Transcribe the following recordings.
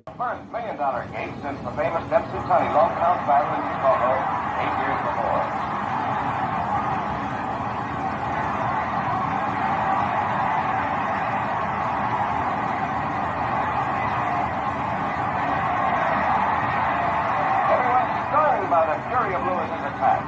First $1 million gate since the famous Dempsey County Longhouse battle in Chicago 8 years before. Everyone stunned by the fury of Lewis's attack.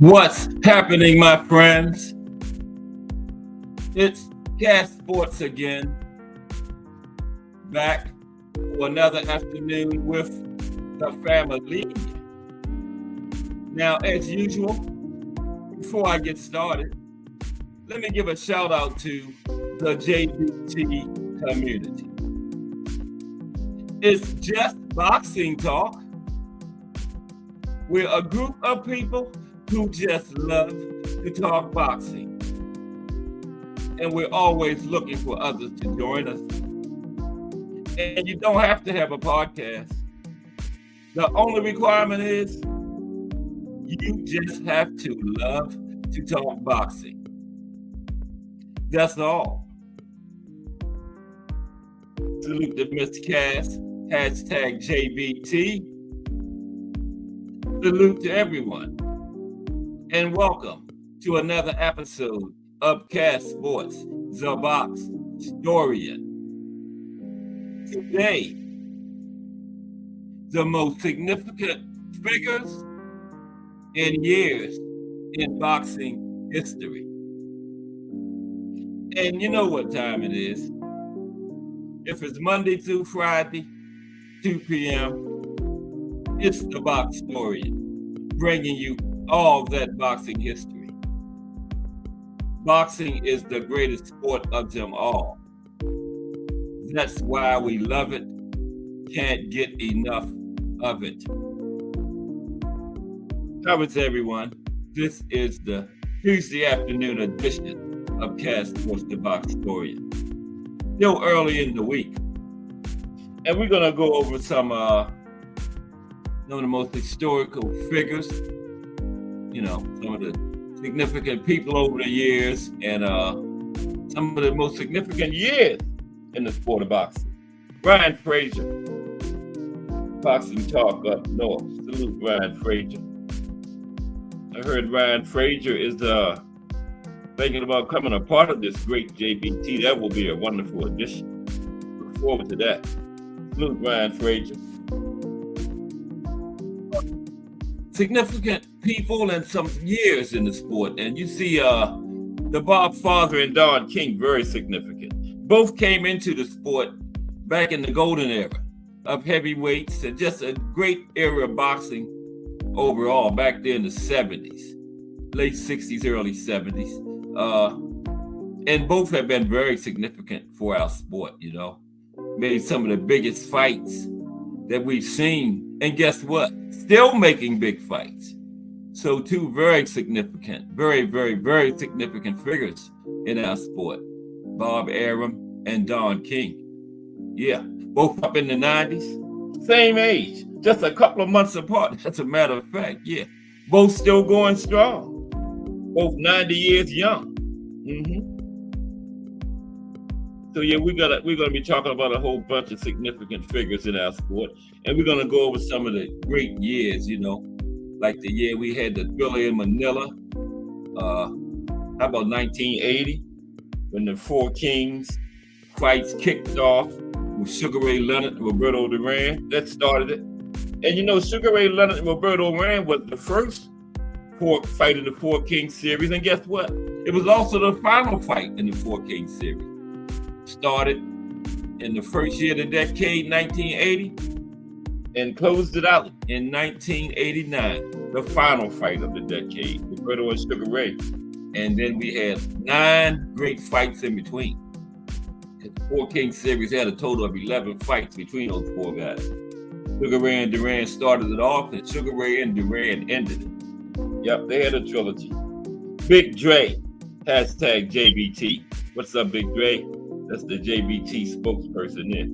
What's happening, my friends? It's Cass Sports again, back for another afternoon with the family. Now, as usual, before I get started, let me give a shout out to the JBT community. It's just boxing talk. We're a group of people who just love to talk boxing. And we're always looking for others to join us. And you don't have to have a podcast. The only requirement is you just have to love to talk boxing. That's all. Salute to Mr. Cass, #JBT. Salute to everyone. And welcome to another episode of Cass Sports, the Box Historian. Today, the most significant figures in years in boxing history. And you know what time it is. If it's Monday through Friday, 2 p.m., it's the Box Historian, bringing you all that boxing history. Boxing is the greatest sport of them all. That's why we love it, can't get enough of it. How is everyone? This is the Tuesday afternoon edition of Cast Sports the Box Story. Still early in the week. And we're going to go over some of the most historical figures, some of the significant people over the years, and some of the most significant years in the sport of boxing. Ryan Frazier, Boxing Talk up north. Salute Ryan Frazier. I heard Ryan Frazier is thinking about becoming a part of this great JBT. That will be a wonderful addition. Look forward to that. Salute Ryan Frazier. Significant people and some years in the sport. And you see the Bob Father and Don King, very significant. Both came into the sport back in the golden era of heavyweights and just a great era of boxing overall back there in the 70s, late 60s, early 70s. And both have been very significant for our sport, Made some of the biggest fights that we've seen. And guess what? Still making big fights. So two very significant, very, very, very significant figures in our sport. Bob Arum and Don King. Yeah, both up in the 90s. Same age, just a couple of months apart. That's a matter of fact, yeah. Both still going strong. Both 90 years young. So yeah, we're gonna be talking about a whole bunch of significant figures in our sport, and we're gonna go over some of the great years, like the year we had the Thriller in Manila. How about 1980, when the Four Kings fights kicked off with Sugar Ray Leonard and Roberto Duran? That started it. And Sugar Ray Leonard and Roberto Duran was the first fight in the Four Kings series, and guess what? It was also the final fight in the Four Kings series. Started in the first year of the decade, 1980, and closed it out in 1989, the final fight of the decade, Roberto and Sugar Ray. And then we had 9 great fights in between. The Four Kings series had a total of 11 fights between those 4 guys. Sugar Ray and Duran started it off, and Sugar Ray and Duran ended it. Yep, they had a trilogy. Big Dre, hashtag JBT. What's up, Big Dre? That's the JBT spokesperson there.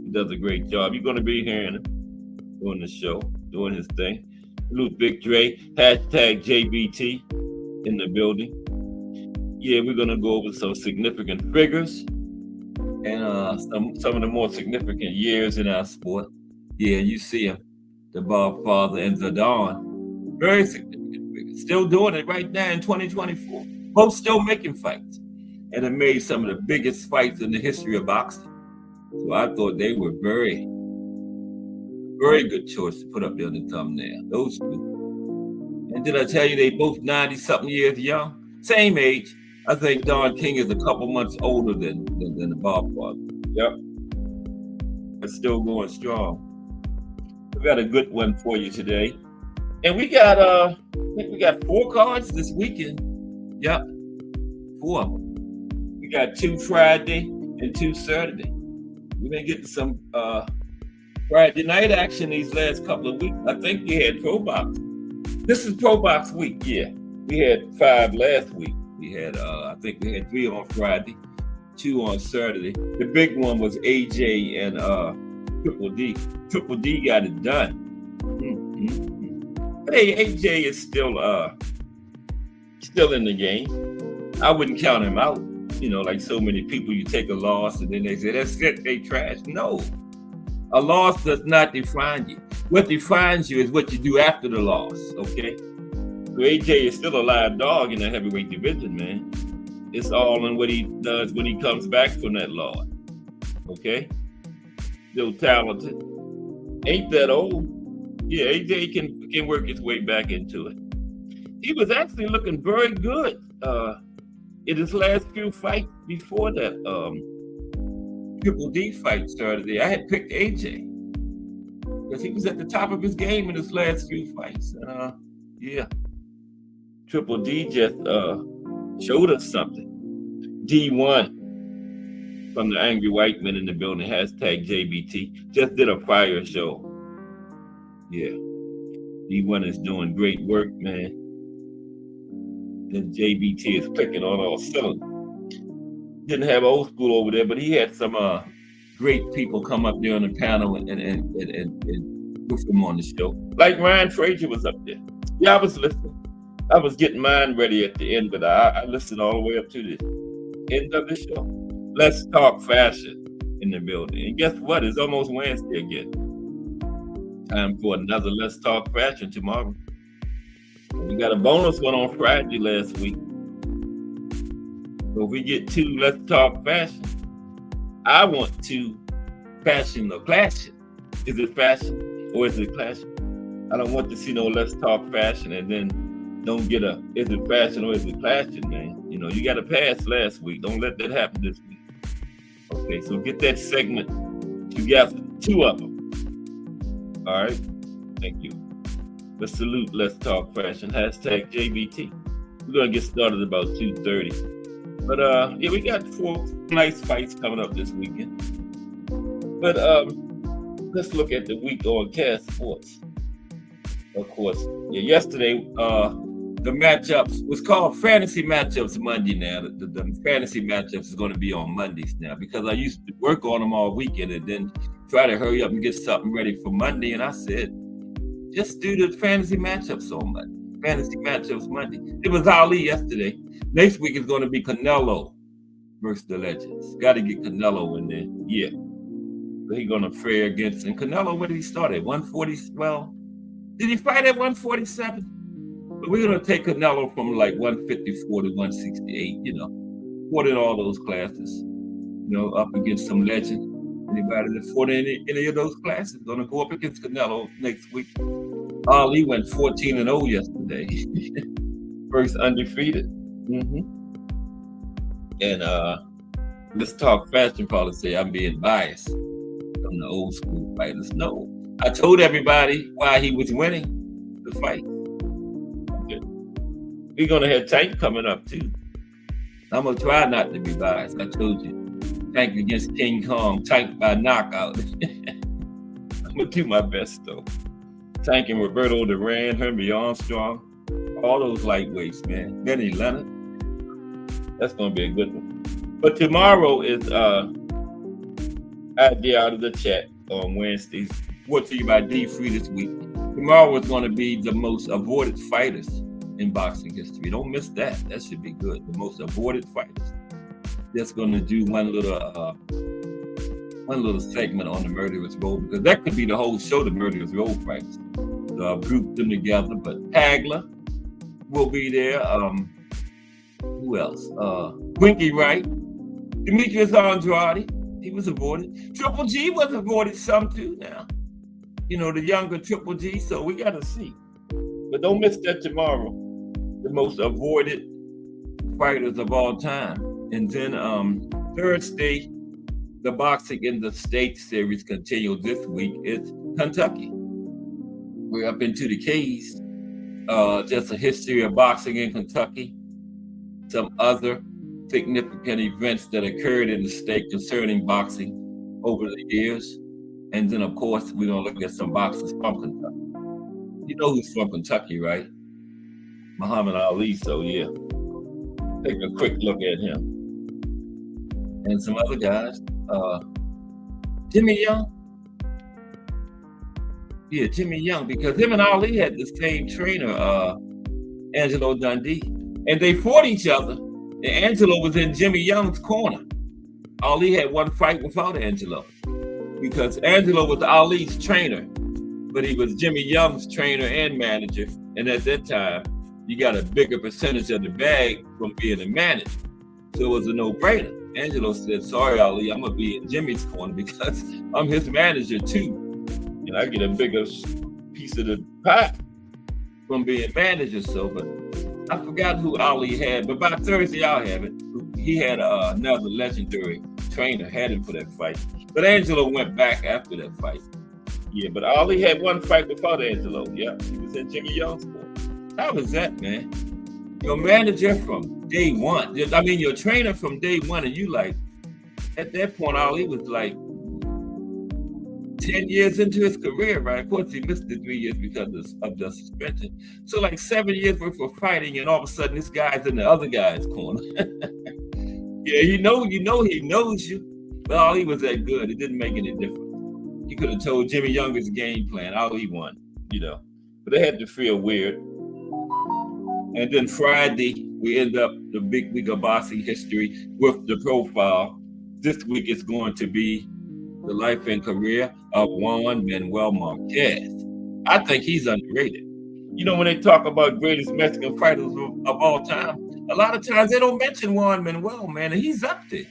He does a great job. You're going to be hearing him doing the show, doing his thing. Salute Big Dre, hashtag JBT in the building. Yeah, we're going to go over some significant figures and some of the more significant years in our sport. Yeah, you see them, the Bob Father and Zadon. Very significant figures. Still doing it right now in 2024. Both still making fights. And have made some of the biggest fights in the history of boxing. So I thought they were very, very good choice to put up there on the thumbnail. Those two. And did I tell you they both 90-something years young? Same age. I think Don King is a couple months older than the Bob Father. Yep. But still going strong. We got a good one for you today. And we got I think we got 4 cards this weekend. Yep. 4 of them. We got 2 Friday and 2 Saturday. We've been getting some Friday night action these last couple of weeks. I think we had Pro Box. This is Pro Box week, yeah. We had 5 last week. We had, I think we had 3 on Friday, 2 on Saturday. The big one was AJ and Triple D. Triple D got it done. Hey, AJ is still in the game. I wouldn't count him out. Like so many people, you take a loss and then they say, that's it, they trash. No, a loss does not define you. What defines you is what you do after the loss, okay? So AJ is still a live dog in the heavyweight division, man. It's all in what he does when he comes back from that loss, okay? Still talented. Ain't that old. Yeah, AJ can work his way back into it. He was actually looking very good. In his last few fights before that Triple D fight started there, I had picked AJ because he was at the top of his game in his last few fights. Yeah, Triple D just showed us something. D1 from the Angry White Men in the Building, hashtag JBT. Just did a fire show. Yeah. D1 is doing great work, man. And JBT is clicking on all cylinders. Didn't have Old School over there, but he had some great people come up there on the panel and put them on the show. Like Ryan Frazier was up there. Yeah, I was listening. I was getting mine ready at the end, but I listened all the way up to the end of the show. Let's talk fashion in the building. And guess what? It's almost Wednesday again. Time for another Let's Talk Fashion tomorrow. We got a bonus one on Friday last week. So if we get 2 Let's Talk Fashion, I want 2 fashion or clashing. Is it fashion or is it clashing? I don't want to see no Let's Talk Fashion and then don't get a is it fashion or is it clashing, man? You know, you got to pass last week. Don't let that happen this week. Okay, so get that segment together. 2 of them. All right, thank you. Let's salute Let's Talk Fashion, hashtag JBT. We're gonna get started about 2:30. But yeah, we got 4 nice fights coming up this weekend. But let's look at the week on Cast Sports. Of course, yeah, yesterday the matchups was called Fantasy Matchups Monday now. The fantasy matchups is going to be on Mondays now because I used to work on them all weekend and then try to hurry up and get something ready for Monday. And I said, just do the fantasy matchups on Monday. Fantasy matchups Monday. It was Ali yesterday. Next week is going to be Canelo versus the Legends. Got to get Canelo in there. Yeah. So he's going to fare against. And Canelo, what did he start at? 140? Well, did he fight at 147? But we're going to take Canelo from like 154 to 168, you know. Fought in all those classes, you know, up against some legend. Anybody that fought in any of those classes going to go up against Canelo next week. Ali went 14-0 yesterday. First undefeated. And let's talk fashion policy. I'm being biased from the old school fighters. No, I told everybody why he was winning the fight. Okay. We're gonna have Tank coming up too. I'm gonna try not to be biased. I told you, Tank against King Kong, Tank by knockout. I'm gonna do my best though. Tank and Roberto Duran, Herbie Armstrong, all those lightweights, man. Benny Leonard. That's gonna be a good one. But tomorrow is idea out of the chat on Wednesdays. Brought to you by D3 this week. Tomorrow is going to be the most avoided fighters in boxing history. Don't miss that. That should be good. The most avoided fighters. Just going to do one little segment on the Murderers Row because that could be the whole show. The Murderers Row fights. So I've grouped them together. But Hagler will be there. Who else? Winky Wright, Demetrius Andrade. He was avoided. Triple G was avoided some too now. You know, the younger Triple G, so we got to see. But don't miss that tomorrow. The most avoided fighters of all time. And then Thursday, the Boxing in the State series continues this week. It's Kentucky. We're up into the Keys. Just a history of boxing in Kentucky. Some other significant events that occurred in the state concerning boxing over the years. And then, of course, we're going to look at some boxers from Kentucky. You know who's from Kentucky, right? Muhammad Ali, so yeah. Take a quick look at him. And some other guys. Jimmy Young. Yeah, Jimmy Young, because him and Ali had the same trainer, Angelo Dundee. And they fought each other. And Angelo was in Jimmy Young's corner. Ali had one fight without Angelo because Angelo was Ali's trainer, but he was Jimmy Young's trainer and manager. And at that time, you got a bigger percentage of the bag from being a manager. So it was a no-brainer. Angelo said, sorry, Ali, I'm going to be in Jimmy's corner because I'm his manager too. And I get a bigger piece of the pie from being manager. So, but I forgot who Ali had, but by Thursday I'll have it. He had another legendary trainer, had him for that fight. But Angelo went back after that fight. Yeah, but Ali had one fight without Angelo. Yeah, he was in Jimmy Young's corner. How was that, man? Your manager from day one. I mean, your trainer from day one, and you like, At that point, Ali was like 10 years into his career, right? Of course, he missed the 3 years because of the suspension. So, like 7 years worth of fighting, and all of a sudden, this guy's in the other guy's corner. Yeah, he knows you. But Ali was that good. It didn't make any difference. He could have told Jimmy Younger's game plan. Ali won, But they had to feel weird. And then Friday, we end up the big week of boxing history with the profile. This week is going to be the life and career of Juan Manuel Marquez. I think he's underrated. When they talk about greatest Mexican fighters of all time, a lot of times they don't mention Juan Manuel, man, and he's up there.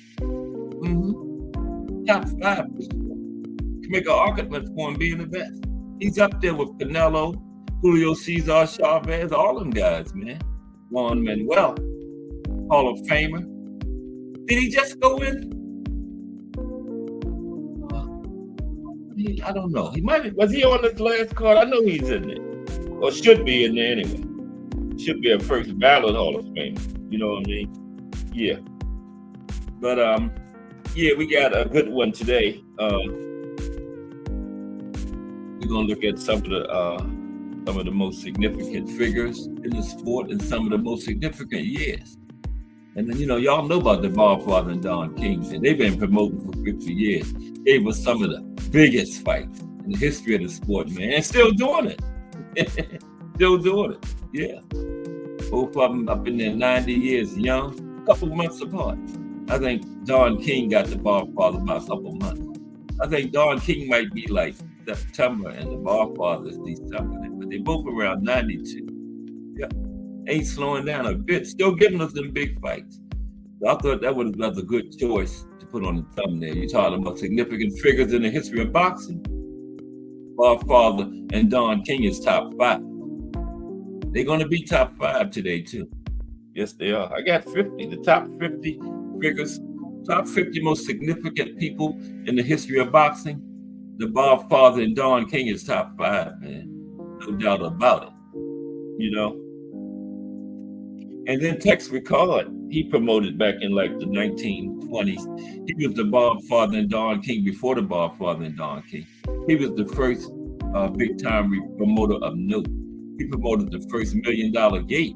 Top 5. You make an argument for him being the best. He's up there with Canelo, Julio Cesar Chavez, all them guys, man. Juan Manuel, Hall of Famer. Did he just go in? I don't know. Was he on this last card? I know he's in there. Or should be in there anyway. Should be a first ballot Hall of Famer. You know what I mean? Yeah. But we got a good one today. We're gonna look at some of the most significant figures in the sport and some of the most significant years. And then, y'all know about the Godfather and Don King, and they've been promoting for 50 years. Gave us some of the biggest fights in the history of the sport, man, and still doing it. Still doing it, yeah. Both of them up in their 90 years young, a couple months apart. I think Don King got the Godfather by a couple months. I think Don King might be like September and the Godfather is December, but they're both around 92. Yeah, ain't slowing down a bit, still giving us them big fights. So I thought that was a good choice to put on the thumbnail. You're talking about significant figures in the history of boxing. Godfather and Don King is top 5. They're going to be top 5 today too. Yes, they are. I got 50, the top 50 figures, top 50 most significant people in the history of boxing. The Godfather and Don King is top 5, man. No doubt about it. And then Tex Rickard, he promoted back in like the 1920s. He was the Godfather and Don King before the Godfather and Don King. He was the first big-time promoter of note. He promoted the first $1 Million Gate.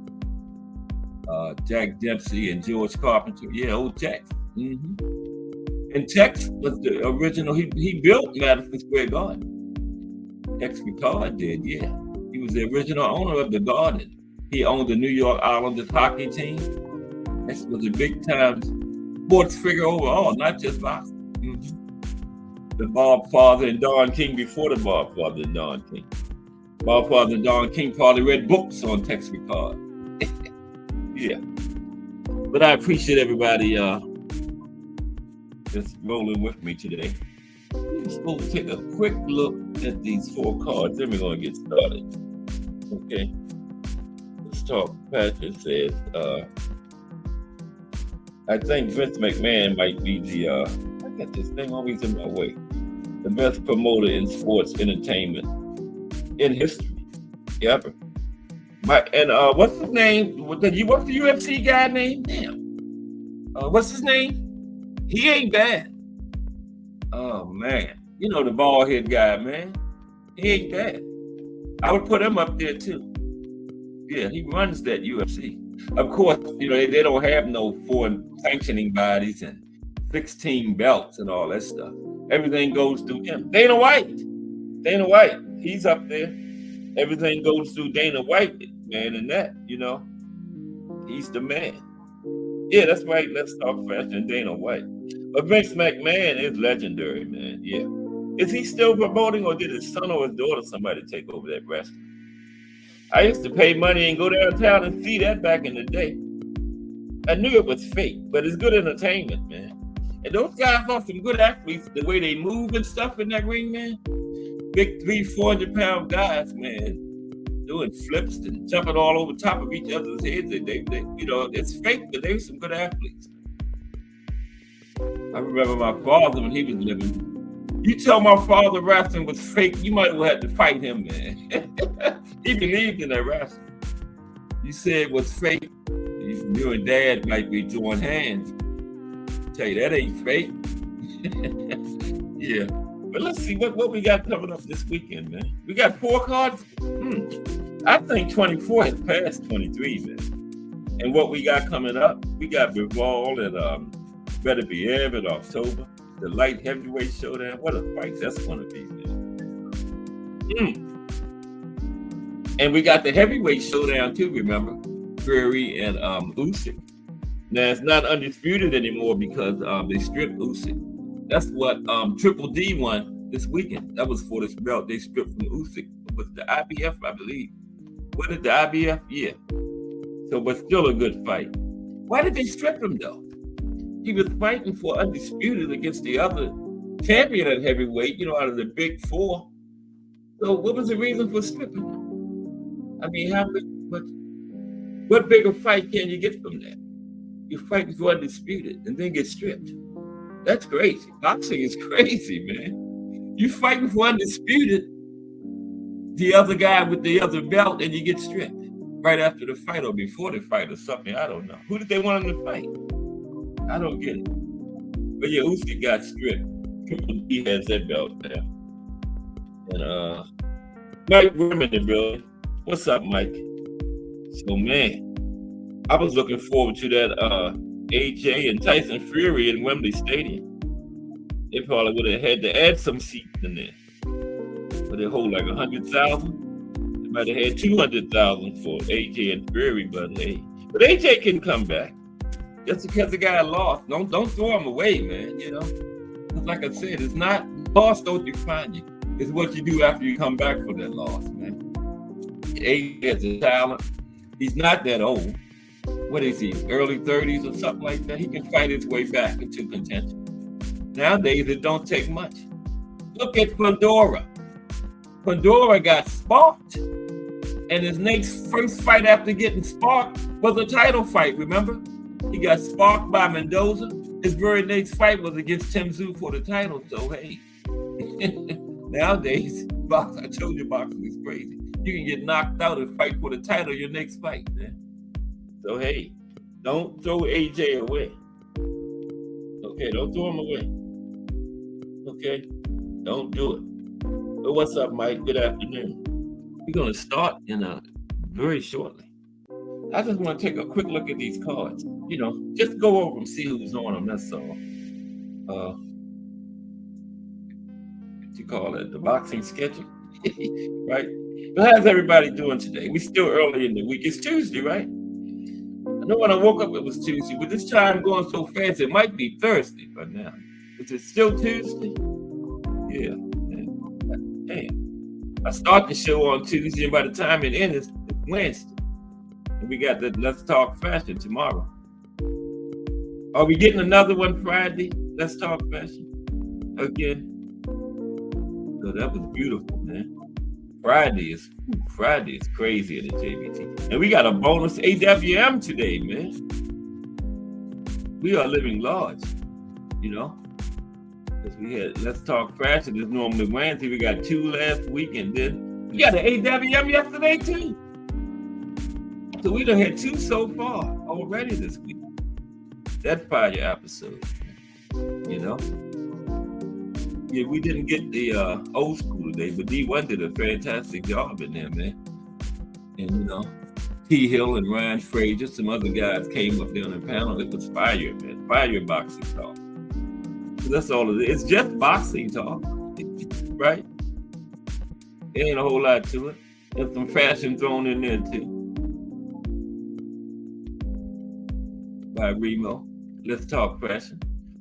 Jack Dempsey and George Carpenter. Yeah, old Tex. And Tex was the original. He built Madison Square Garden. Tex Rickard did, yeah. He was the original owner of the Garden. He owned the New York Islanders hockey team. Tex was a big-time sports figure overall, not just boxing. The Godfather and Don King before the Godfather and Don King. Godfather and Don King probably read books on Tex Rickard. Yeah. But I appreciate everybody just rolling with me today. We're supposed to take a quick look at these 4 cards, then we're going to get started. Okay. Let's talk. Patrick says, I think Vince McMahon might be the, I got this thing always in my way, the best promoter in sports entertainment in history ever. What's his name? What's the UFC guy name? Damn. What's his name? He ain't bad. Oh man, the bald head guy, man. He ain't bad. I would put him up there too. Yeah, he runs that UFC. Of course, they don't have no foreign sanctioning bodies and 16 belts and all that stuff. Everything goes through him. Dana White, he's up there. Everything goes through Dana White, man, and that, he's the man. Yeah, that's right. Let's talk fashion, Dana White. But Vince McMahon is legendary, man. Yeah. Is he still promoting, or did his son or his daughter somebody take over that wrestling? I used to pay money and go downtown and see that back in the day. I knew it was fake, but it's good entertainment, man. And those guys are some good athletes, the way they move and stuff in that ring, man. Big 300-400-pound guys, man, doing flips and jumping all over top of each other's heads. They it's fake, but they were some good athletes. I remember my father when he was living. You tell my father wrestling was fake, you might well have to fight him, man. He believed in that wrestling. You said it was fake, you and Dad might be joining hands. I tell you, that ain't fake. Yeah. But let's see what we got coming up this weekend, man. We got 4 cards. I think 24 has passed 23, man. And what we got coming up, we got Bivol and Beterbiev in October. The light heavyweight showdown. What a fight that's going to be, man. And we got the heavyweight showdown too, remember? Fury and Usyk. Now it's not undisputed anymore because they stripped Usyk. That's what Triple D won this weekend. That was for this belt they stripped from Usyk. Was the IBF, I believe. What is the IBF? Yeah. So, but still a good fight. Why did they strip him though? He was fighting for undisputed against the other champion at heavyweight, out of the big 4. So what was the reason for stripping him? I mean, what bigger fight can you get from that? You're fighting for undisputed and then get stripped. That's crazy. Boxing is crazy, man. You fighting for undisputed, the other guy with the other belt, and you get stripped right after the fight or before the fight or something. I don't know. Who did they want him to fight? I don't get it. But yeah, Usyk got stripped. Triple D has that belt now. And Mike Rimmon in the building. What's up, Mike? So man, I was looking forward to that AJ and Tyson Fury in Wembley Stadium. They probably would have had to add some seats in there. But they hold like 100,000. They might have had 200,000 for AJ and Fury, but hey. But AJ can come back. Just because the guy lost, don't throw him away, man. Like I said, it's not loss don't define you. It's what you do after you come back from that loss, man. AJ has a talent. He's not that old. What is he? Early 30s or something like that. He can fight his way back into contention. Nowadays, it don't take much. Look at Pandora. Pandora got sparked, and his next first fight after getting sparked was a title fight. Remember? He got sparked by Mendoza. His very next fight was against Tim Tszyu for the title. So hey, nowadays, boxing, I told you boxing is crazy. You can get knocked out and fight for the title your next fight, man. So hey, don't throw AJ away. Okay, don't throw him away. Okay, don't do it. But what's up, Mike? Good afternoon. We're gonna start very shortly. I just want to take a quick look at these cards. Just go over them, see who's on them. That's all. What you call it? The boxing sketching, right? But how's everybody doing today? We still early in the week. It's Tuesday, right? I know when I woke up it was Tuesday, but this time going so fast it might be Thursday by now. Is it still Tuesday? Yeah. Damn. I start the show on Tuesday, and by the time it ends, it's Wednesday. And we got the Let's Talk Fashion tomorrow. Are we getting another one Friday? Let's Talk Fashion again. So that was beautiful, man. Friday is crazy at the JBT. And we got a bonus AWM today, man. We are living large, Because we had Let's Talk Fashion. It's normally Wednesday. We got 2 last week, and then we got an AWM yesterday too. So we done had 2 so far already this week. That fire episode, Yeah, we didn't get the old school today, but D1 did a fantastic job in there, man. And T. Hill and Ryan Frazier, some other guys came up there on the panel. It was fire, man. Fire boxing talk. So that's all it is. It's just boxing talk, right? There ain't a whole lot to it. There's some fashion thrown in there too. By Remo. Let's Talk Fashion.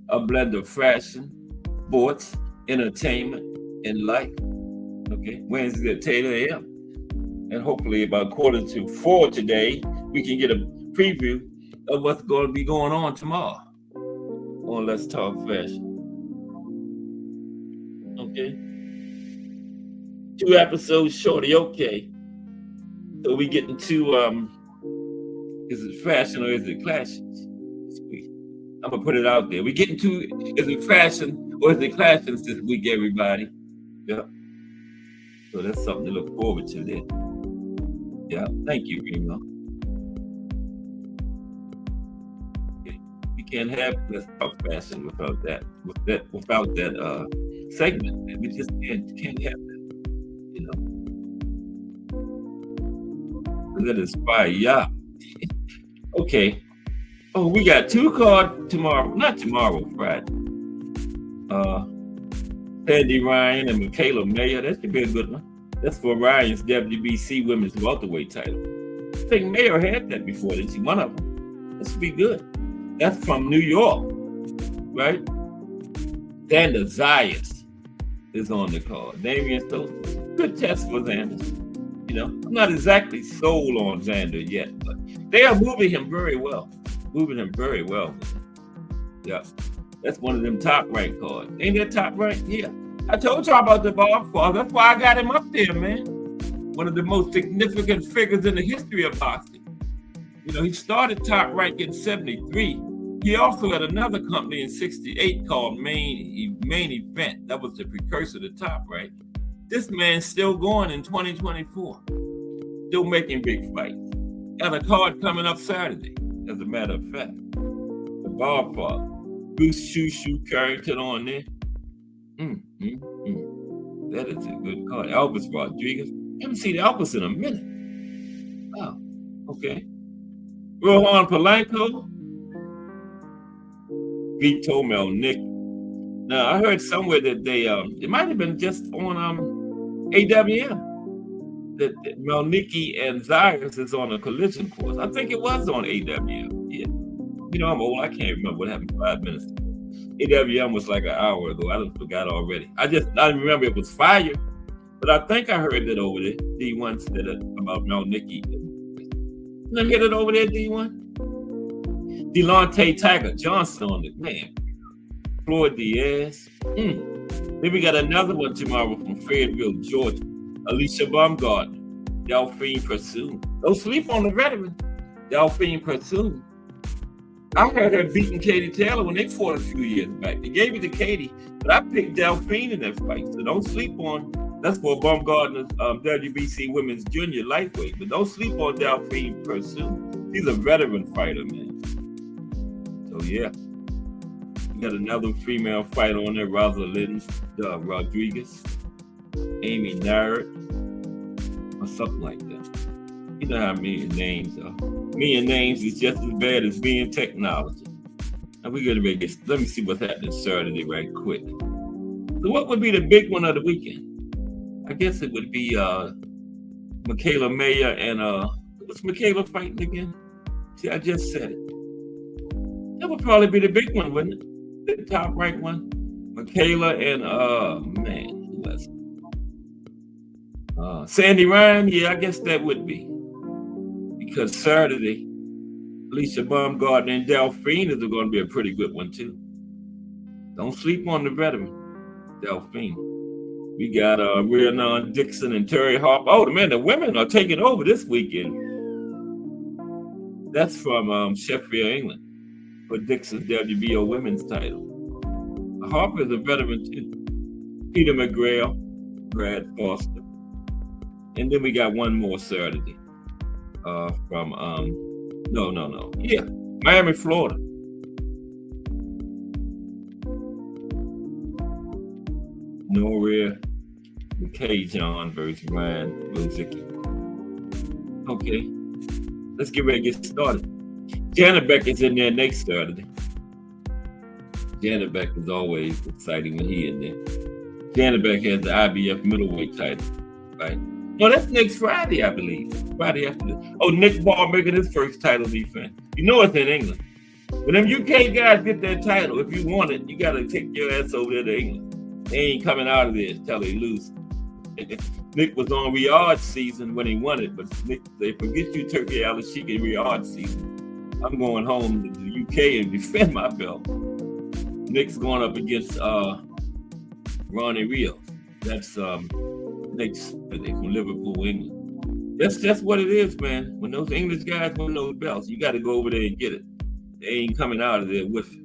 A blend of fashion, sports, entertainment, and life. Okay, Wednesday at 10 a.m. And hopefully about 3:45 today, we can get a preview of what's going to be going on tomorrow on Let's Talk Fashion. Okay. 2 episodes shorty, okay. So we getting to is it fashion or is it clashes? I'm gonna put it out there. We getting to is it fashion or is it clashes this week, everybody? Yeah. So that's something to look forward to then. Yeah, thank you, Remo. Okay. We can't have this Talk Fashion without that segment. Man. We just can't have that, you know. That is fire. Yeah. Okay. Oh, we got 2 cards tomorrow. Not tomorrow, Friday. Sandy Ryan and Michaela Mayer. That should be a good one. That's for Ryan's WBC Women's Welterweight title. I think Mayer had that before, didn't she? One of them. That should be good. That's from New York, right? Xander Zayas is on the card. Damian Stokes. Good test for Xander. You know, I'm not exactly sold on Xander yet, but they are moving him very well. Yeah. That's one of them top ranked cards. Ain't that top ranked? Yeah. I told y'all about the Bob Fall. That's why I got him up there, man. One of the most significant figures in the history of boxing. You know, he started top ranked in 73. He also had another company in 68 called Main Event. That was the precursor to Top Rank. This man's still going in 2024. Still making big fights. Got a card coming up Saturday, as a matter of fact. The ballpark. Bruce Shushu Carrington on there. That is a good card. Elvis Rodriguez. Haven't seen Elvis in a minute. Oh, okay. Rohan Polanco. Vito Melnick. Now I heard somewhere that they it might have been just on AWM that Melnicki and Zayas is on a collision course. I think it was on AWM. Yeah, you know I'm old. I can't remember what happened 5 minutes ago. AWM was like an hour ago. I just forgot already. I remember it was fire, but I think I heard that over there. D1 said about Melnicki. Let me get it over there, D1. Delonte Tiger Johnson on the man. Floyd Diaz. Then we got another one tomorrow from Fayetteville, Georgia. Alicia Baumgartner. Delphine Pursuit. Don't sleep on the veteran. Delphine Pursuit. I heard her beating Katie Taylor when they fought a few years back. They gave it to Katie, but I picked Delphine in that fight. So don't sleep on. That's for Baumgartner's WBC Women's Junior Lightweight. But don't sleep on Delphine Pursuit. She's a veteran fighter, man. So yeah. We got another female fighter on there, Rosalind Rodriguez, Amy Narrett, or something like that. You know how many names are. Million names is just as bad as being technology. And we're gonna make it. Let me see what's happening Saturday right quick. So what would be the big one of the weekend? I guess it would be Michaela Mayer and what's Michaela fighting again? See, I just said it. That would probably be the big one, wouldn't it? The top ranked one. Michaela and who else? Sandy Ryan, yeah, I guess that would be. Because Saturday, Alicia Baumgartner and Delphine is going to be a pretty good one too. Don't sleep on the veteran, Delphine. We got Rhiannon Dixon and Terry Harper. Oh, man, the women are taking over this weekend. That's from Sheffield, England, for Dixon's WBO women's title. Harper is a veteran too. Peter McGrail, Brad Foster. And then we got one more Saturday from, yeah, Miami, Florida. Noria McKay John versus Ryan Rozicki. Okay, let's get ready to get started. Janet Beck is in there next Saturday. Janet Beck is always exciting when he in there. Janet Beck has the IBF middleweight title, right? No, that's next Friday, I believe. Friday after this. Oh, Nick Ball making his first title defense. You know it's in England. When them UK guys get their title, if you want it, you got to take your ass over there to England. They ain't coming out of there until they lose. Nick was on Riyadh season when he won it, but Nick, they forget you, Turkey Al-Sheikh in Riyadh season. I'm going home to the UK and defend my belt. Nick's going up against Ronnie Rios. That's next Saturday from Liverpool, England. That's just what it is, man. When those English guys win those belts, you got to go over there and get it. They ain't coming out of there with it,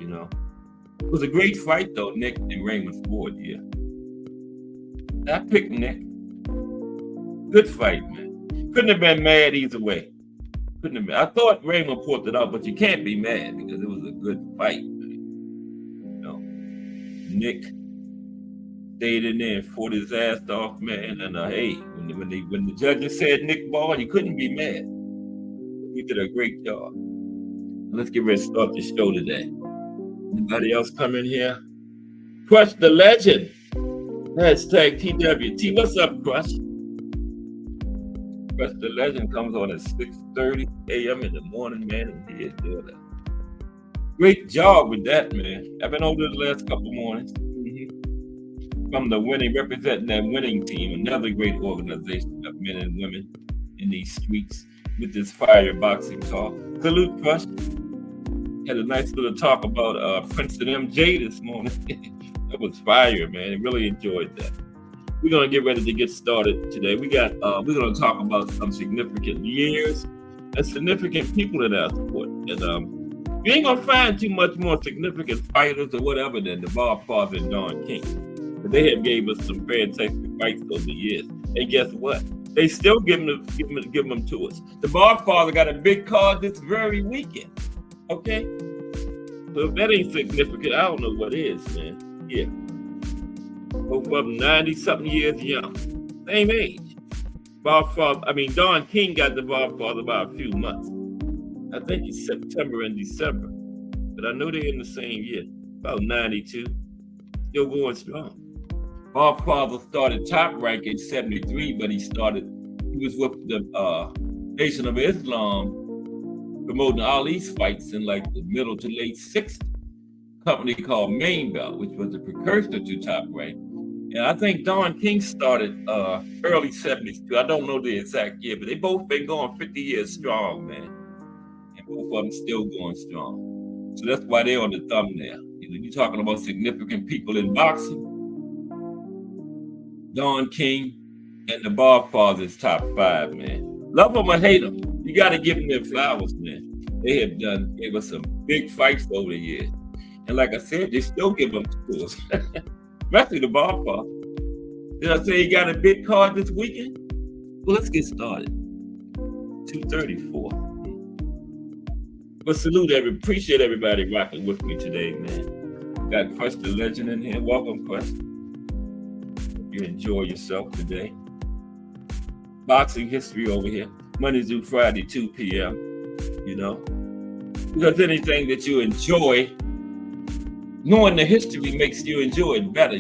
you know. It was a great fight, though, Nick and Raymond Ford, yeah. I picked Nick. Good fight, man. Couldn't have been mad either way. Couldn't have been. I thought Raymond pulled it out, but you can't be mad because it was a good fight. You know, Nick stayed in there and fought his ass off, man. And hey, when the judges said Nick Ball, you couldn't be mad. He did a great job. Let's get ready to start the show today. Anybody else come in here? Crush the Legend. Hashtag TWT. What's up, Crush? Crush the Legend comes on at 6:30 a.m. in the morning, man, and he is doing that. Great job with that, man. I've been over the last couple mornings. From the representing that winning team, another great organization of men and women in these streets with this fire boxing talk. Salute, Crush. Had a nice little talk about Princeton MJ this morning. That was fire, man. I really enjoyed that. We're gonna get ready to get started today. We're gonna talk about some significant years and significant people in our sport. And you ain't gonna find too much more significant fighters or whatever than the Godfather and Don King. But they have gave us some fantastic fights over the years. And guess what? They still give them to us. The Godfather got a big card this very weekend. Okay? So if that ain't significant, I don't know what is, man. Yeah. Both of them 90-something years young. Same age. Don King got the Godfather by a few months. I think it's September and December. But I know they're in the same year. About 92. Still going strong. Godfather started top rank in 73, but he was with the Nation of Islam promoting Ali's fights in like the middle to late 60s. Company called Main Belt, which was a precursor to Top Rank. And I think Don King started early 70s too. I don't know the exact year, but they both been going 50 years strong, man. And both of them still going strong. So that's why they're on the thumbnail. You're talking about significant people in boxing. Don King and the Godfather's top 5, man. Love them or hate them, you got to give them their flowers, man. They have gave us some big fights over the years. And like I said, they still give them to us. Especially the Godfather. Did I say he got a big card this weekend? Well, let's get started. 2:34. But appreciate everybody rocking with me today, man. Got Crush the Legend in here. Welcome, Crush. You enjoy yourself today. Boxing history over here. Monday through Friday, 2 p.m. Because anything that you enjoy, knowing the history makes you enjoy it better,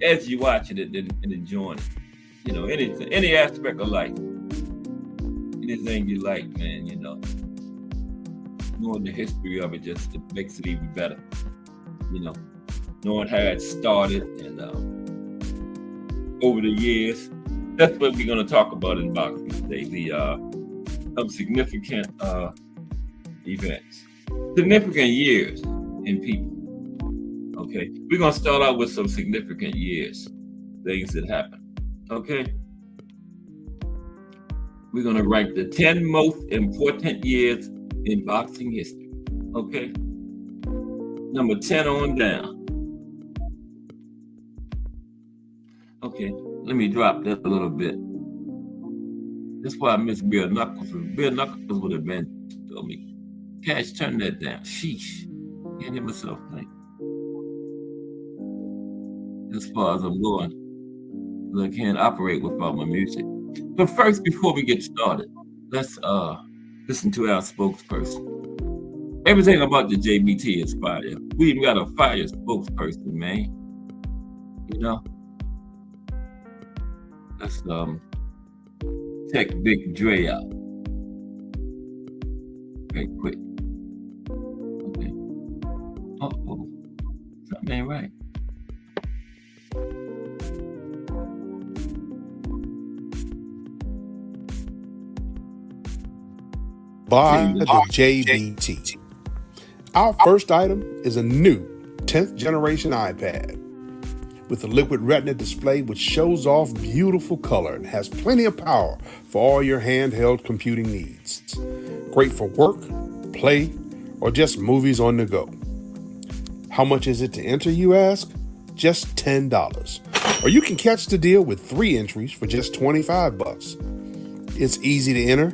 as you watching it and enjoying it. Any aspect of life, anything you like, man, knowing the history of it it makes it even better, knowing how it started and over the years. That's what we're going to talk about in boxing today. Some significant events, significant years in people. Okay, we're going to start out with some significant years, things that happened. Okay, we're going to rank the 10 most important years in boxing history. Okay, number 10 on down. Okay, let me drop that a little bit. That's why I miss Bill Knuckles. Bill Knuckles would have been told me, Cash, turn that down. Sheesh. Can't hear myself think. As far as I'm going, I can't operate without my music. But first, before we get started, let's listen to our spokesperson. Everything about the JBT is fire. We even got a fire spokesperson, man. Let's check Big Dre out. Very quick. Okay. Uh-oh. Something ain't right. By the JBT. Our first item is a new 10th generation iPad with a liquid retina display which shows off beautiful color and has plenty of power for all your handheld computing needs. Great for work, play, or just movies on the go. How much is it to enter, you ask? Just $10. Or you can catch the deal with 3 entries for just $25. It's easy to enter.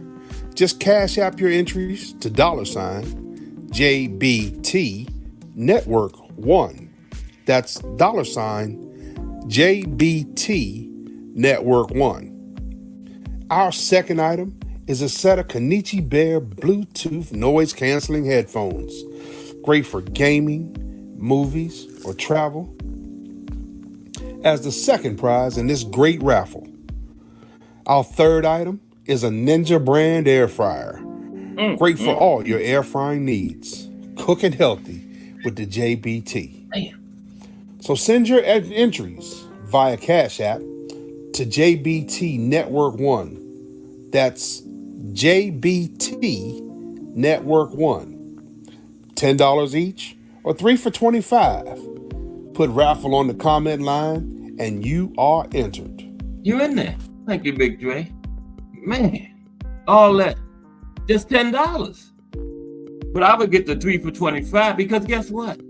Just cash app your entries to $, JBT Network 1. That's $JBT Network 1. Our second item is a set of Konichi Bear Bluetooth noise canceling headphones. Great for gaming, movies, or travel. As the second prize in this great raffle. Our third item is a Ninja brand air fryer. Great for all your air frying needs. Cooking healthy with the JBT. So send your entries via Cash App to JBT Network 1. That's JBT Network 1. $10 each or 3 for $25. Put raffle on the comment line and you are entered. You're in there. Thank you, Big Dre. Man, all that, just $10. But I would get the 3 for $25 because guess what?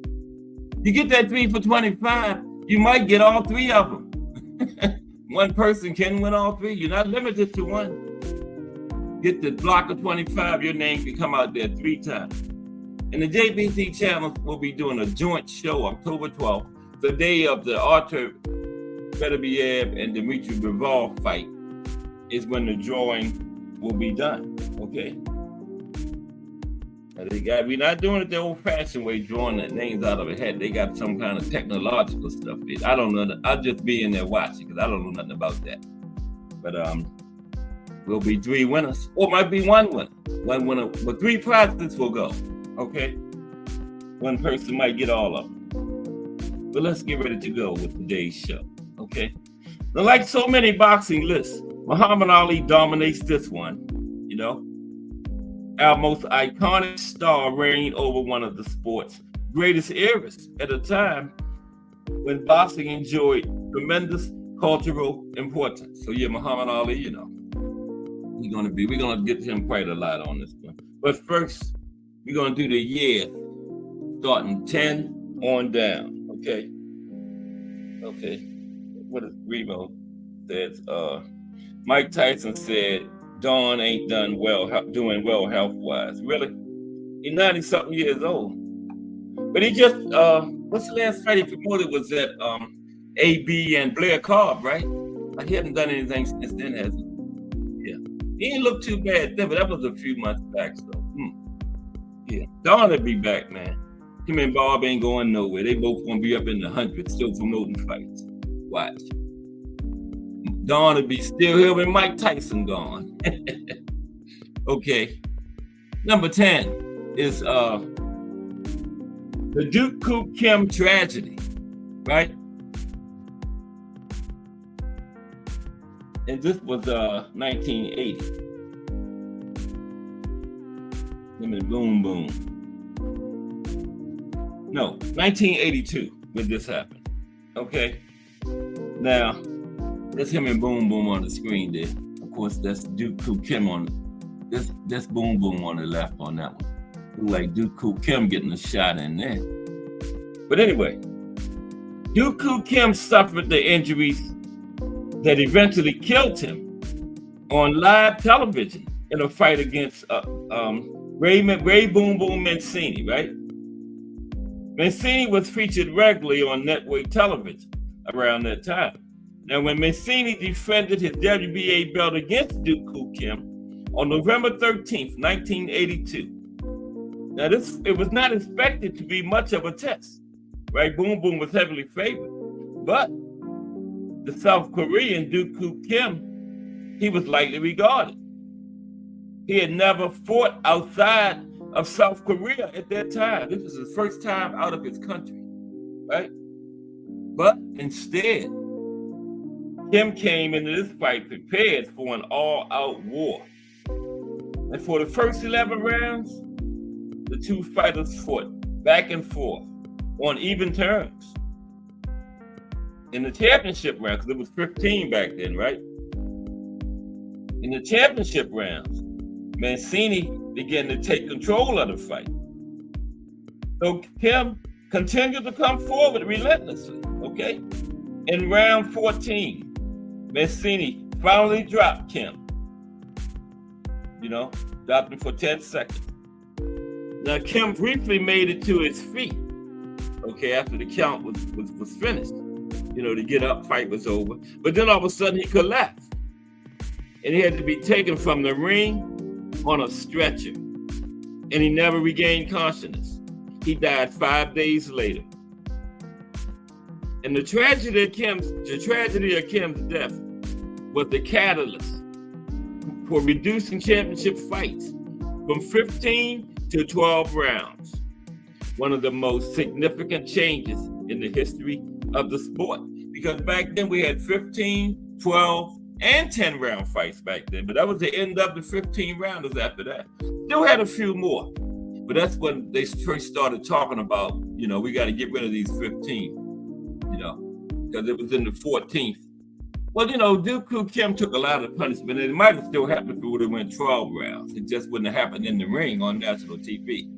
You get that 3 for $25, you might get all 3 of them. One person can win all 3. You're not limited to one. Get the block of 25, your name can come out there 3 times. And the JBT channel will be doing a joint show October 12th, the day of the Artur Beterbiev and Dmitry Bivol fight is when the drawing will be done, okay? We're not doing it the old-fashioned way, drawing the names out of a hat. They got some kind of technological stuff. I don't know. I'll just be in there watching because I don't know nothing about that. But will be 3 winners, or might be 1 winner. 1 winner, but 3 prizes will go, okay? 1 person might get all of them. But let's get ready to go with today's show, okay? Now, like so many boxing lists, Muhammad Ali dominates this one, you know? Our most iconic star reigned over one of the sport's greatest eras at a time when boxing enjoyed tremendous cultural importance. So yeah, Muhammad Ali, you know, we're gonna get him quite a lot on this one. But first, we're gonna do the year starting 10 on down. Okay. What is Remo says? Mike Tyson said Don ain't doing well health-wise. Really? He's 90-something years old. But he just what's the last fight he promoted was that AB and Blair Cobb, right? Like he hasn't done anything since then, has he? Yeah. He didn't look too bad then, but that was a few months back, so yeah. Don will be back, man. Him and Bob ain't going nowhere. They both gonna be up in the hundreds, still promoting fights. Watch. Don will be still here when Mike Tyson gone. Okay. Number 10 is the Duke Koo Kim tragedy, right? And this was 1980. Boom, boom. No, 1982 when this happened. Okay. Now, that's him and Boom Boom on the screen there. Of course, that's Duke Koo Kim on this. That's Boom Boom on the left on that one. Like Duke Koo Kim getting a shot in there. But anyway, Duke Koo Kim suffered the injuries that eventually killed him on live television in a fight against Ray Boom Boom Mancini, right? Mancini was featured regularly on network television around that time. Now, when Mancini defended his WBA belt against Duke Koo Kim on November 13th, 1982, now it was not expected to be much of a test, right? Boom Boom was heavily favored, but the South Korean Duke Koo Kim, he was lightly regarded. He had never fought outside of South Korea at that time. This was his first time out of his country, right? But instead, Kim came into this fight prepared for an all-out war. And for the first 11 rounds, the two fighters fought back and forth on even terms. In the championship round, because it was 15 back then, right? In the championship rounds, Mancini began to take control of the fight. So Kim continued to come forward relentlessly, okay? In round 14, Mancini finally dropped Kim. Dropped him for 10 seconds. Now, Kim briefly made it to his feet, okay, after the count was finished. You know, the get up fight was over. But then all of a sudden he collapsed. And he had to be taken from the ring on a stretcher. And he never regained consciousness. He died 5 days later. And the tragedy of Kim's death was the catalyst for reducing championship fights from 15 to 12 rounds. One of the most significant changes in the history of the sport. Because back then we had 15, 12, and 10 round fights back then. But that was the end of the 15 rounders after that. Still had a few more. But that's when they first started talking about, you know, we got to get rid of these 15. You know, because it was in the 14th. Well, you know, Dooku Kim took a lot of punishment, and it might have still happened if it would have went 12 rounds. It just wouldn't have happened in the ring on national TV.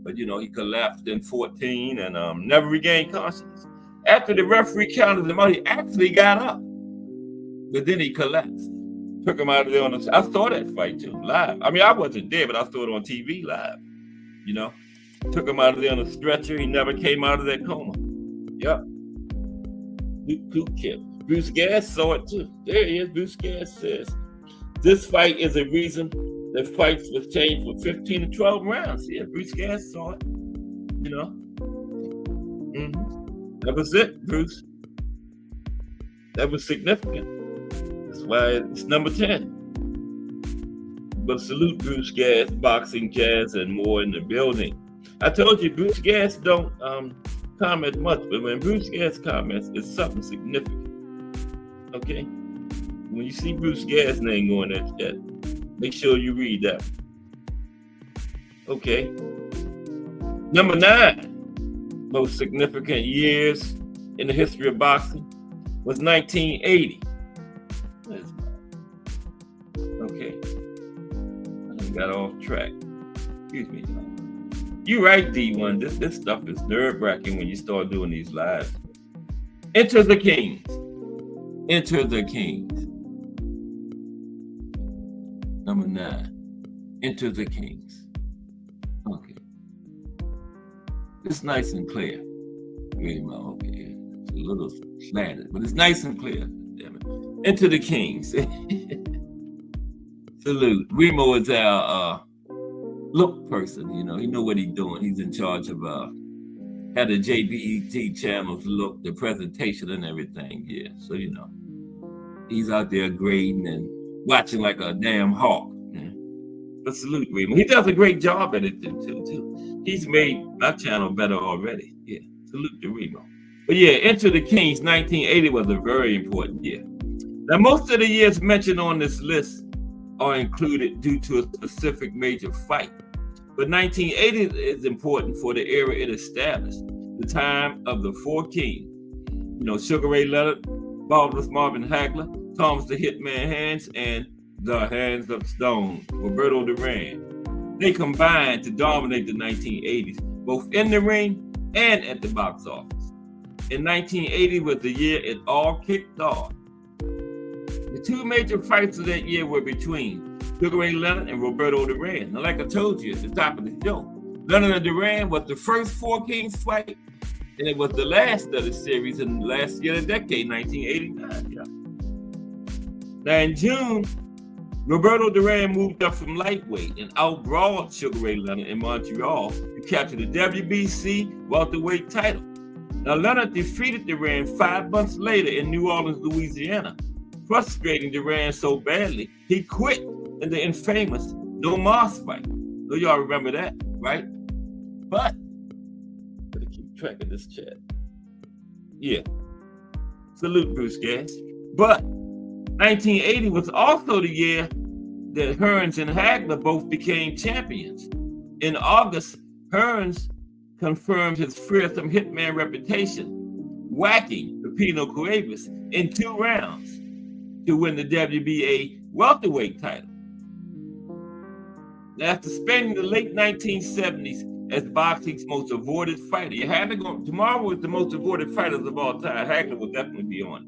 But, you know, he collapsed in 14 and never regained consciousness. After the referee counted him out, he actually got up. But then he collapsed. Took him out of there I saw that fight too, live. I mean, I wasn't there, but I saw it on TV live. You know, took him out of there on a stretcher. He never came out of that coma. Yep. Dooku Kim. Bruce Gass saw it too. There he is. Bruce Gass says, this fight is a reason that fights was changed from 15 to 12 rounds. Yeah, Bruce Gass saw it. You know. That was it, Bruce. That was significant. That's why it's number 10. But salute Bruce Gass, Boxing Jazz, and more in the building. I told you, Bruce Gass don't comment much, but when Bruce Gass comments, it's something significant. Okay? When you see Bruce Gass' name going at that, make sure you read that. Okay. Number 9. Most significant years in the history of boxing was 1980. Okay. I got off track. Excuse me. You right, D1. This stuff is nerve-wracking when you start doing these lives. Enter the Kings. Enter the Kings. Number 9. Enter the Kings. Okay. It's nice and clear. Okay. It's a little slanted, but it's nice and clear. Damn it. Enter the Kings. Salute. Remo is our look person. You know, he know what he's doing. He's in charge of had the JBET channels look, the presentation and everything. Yeah, so you know, he's out there grading and watching like a damn hawk. Yeah. But salute Remo. He does a great job at it too. He's made my channel better already. Yeah, salute to Remo. But yeah, Enter the Kings 1980 was a very important year. Now, most of the years mentioned on this list are included due to a specific major fight. But 1980 is important for the era it established, the time of the 4 kings. You know, Sugar Ray Leonard, Marvelous Marvin Hagler, Thomas the Hitman Hands, and the Hands of Stone, Roberto Duran. They combined to dominate the 1980s, both in the ring and at the box office. In 1980 was the year it all kicked off. The 2 major fights of that year were between Sugar Ray Leonard and Roberto Duran. Now, like I told you at the top of the show, Leonard and Duran was the first 4 Kings fight, and it was the last of the series in the last year of the decade, 1989. Yeah. Now, in June, Roberto Duran moved up from lightweight and outbrawled Sugar Ray Leonard in Montreal to capture the WBC welterweight title. Now, Leonard defeated Duran 5 months later in New Orleans, Louisiana, frustrating Duran so badly, he quit in the infamous No Mas fight. So y'all remember that, right? But, gotta keep track of this chat. Yeah. Salute Bruce Gass. But 1980 was also the year that Hearns and Hagler both became champions. In August, Hearns confirmed his fearsome hitman reputation, whacking Pepino Cuevas in 2 rounds to win the WBA welterweight title. After spending the late 1970s as boxing's most avoided fighter, you had to go. Tomorrow was the most avoided fighters of all time. Hagler will definitely be on it.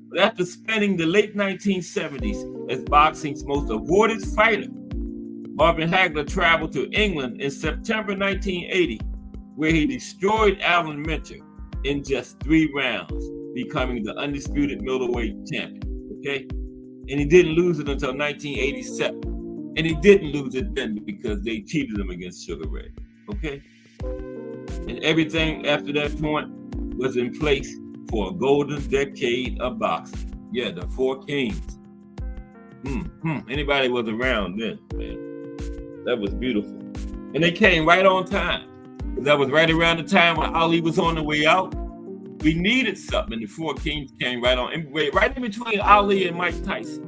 But after spending the late 1970s as boxing's most avoided fighter, Marvin Hagler traveled to England in September 1980, where he destroyed Alan Minter in just 3 rounds, becoming the undisputed middleweight champion. Okay? And he didn't lose it until 1987. And he didn't lose it then because they cheated him against Sugar Ray. Okay? And everything after that point was in place for a golden decade of boxing. Yeah, the 4 Kings. Anybody was around then, man. That was beautiful. And they came right on time. That was right around the time when Ali was on the way out. We needed something, and the 4 Kings came right in between Ali and Mike Tyson.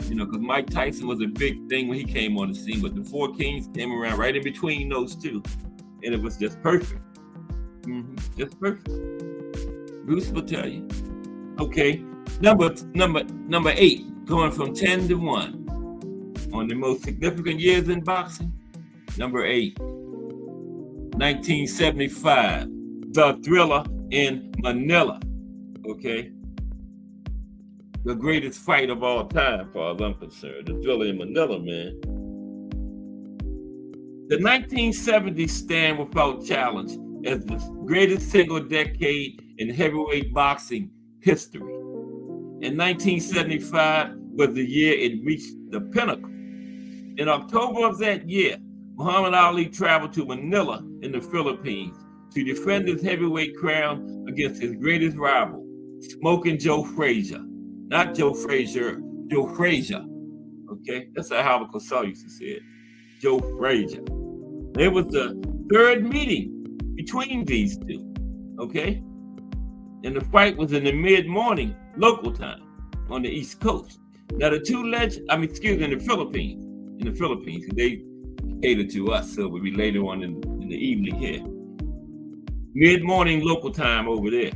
You know, because Mike Tyson was a big thing when he came on the scene, but the 4 Kings came around right in between those two, and it was just perfect. Just perfect. Bruce will tell you. Okay, number 8, going from 10 to 1 on the most significant years in boxing. Number 8, 1975, the Thriller in Manila. Okay. The greatest fight of all time, as far as I'm concerned. The Thriller in Manila, man. The 1970s stand without challenge as the greatest single decade in heavyweight boxing history. In 1975 was the year it reached the pinnacle. In October of that year, Muhammad Ali traveled to Manila in the Philippines to defend his heavyweight crown against his greatest rival, Smoking Joe Frazier. Not Joe Frazier, Joe Frazier. Okay, that's how Howard Cosell used to say it. Joe Frazier. It was the 3rd meeting between these two. Okay, and the fight was in the mid-morning local time on the East Coast. Now the two legends, in the Philippines. In the Philippines, they cater to us, so we'll be later on in the evening here. Mid-morning local time over there.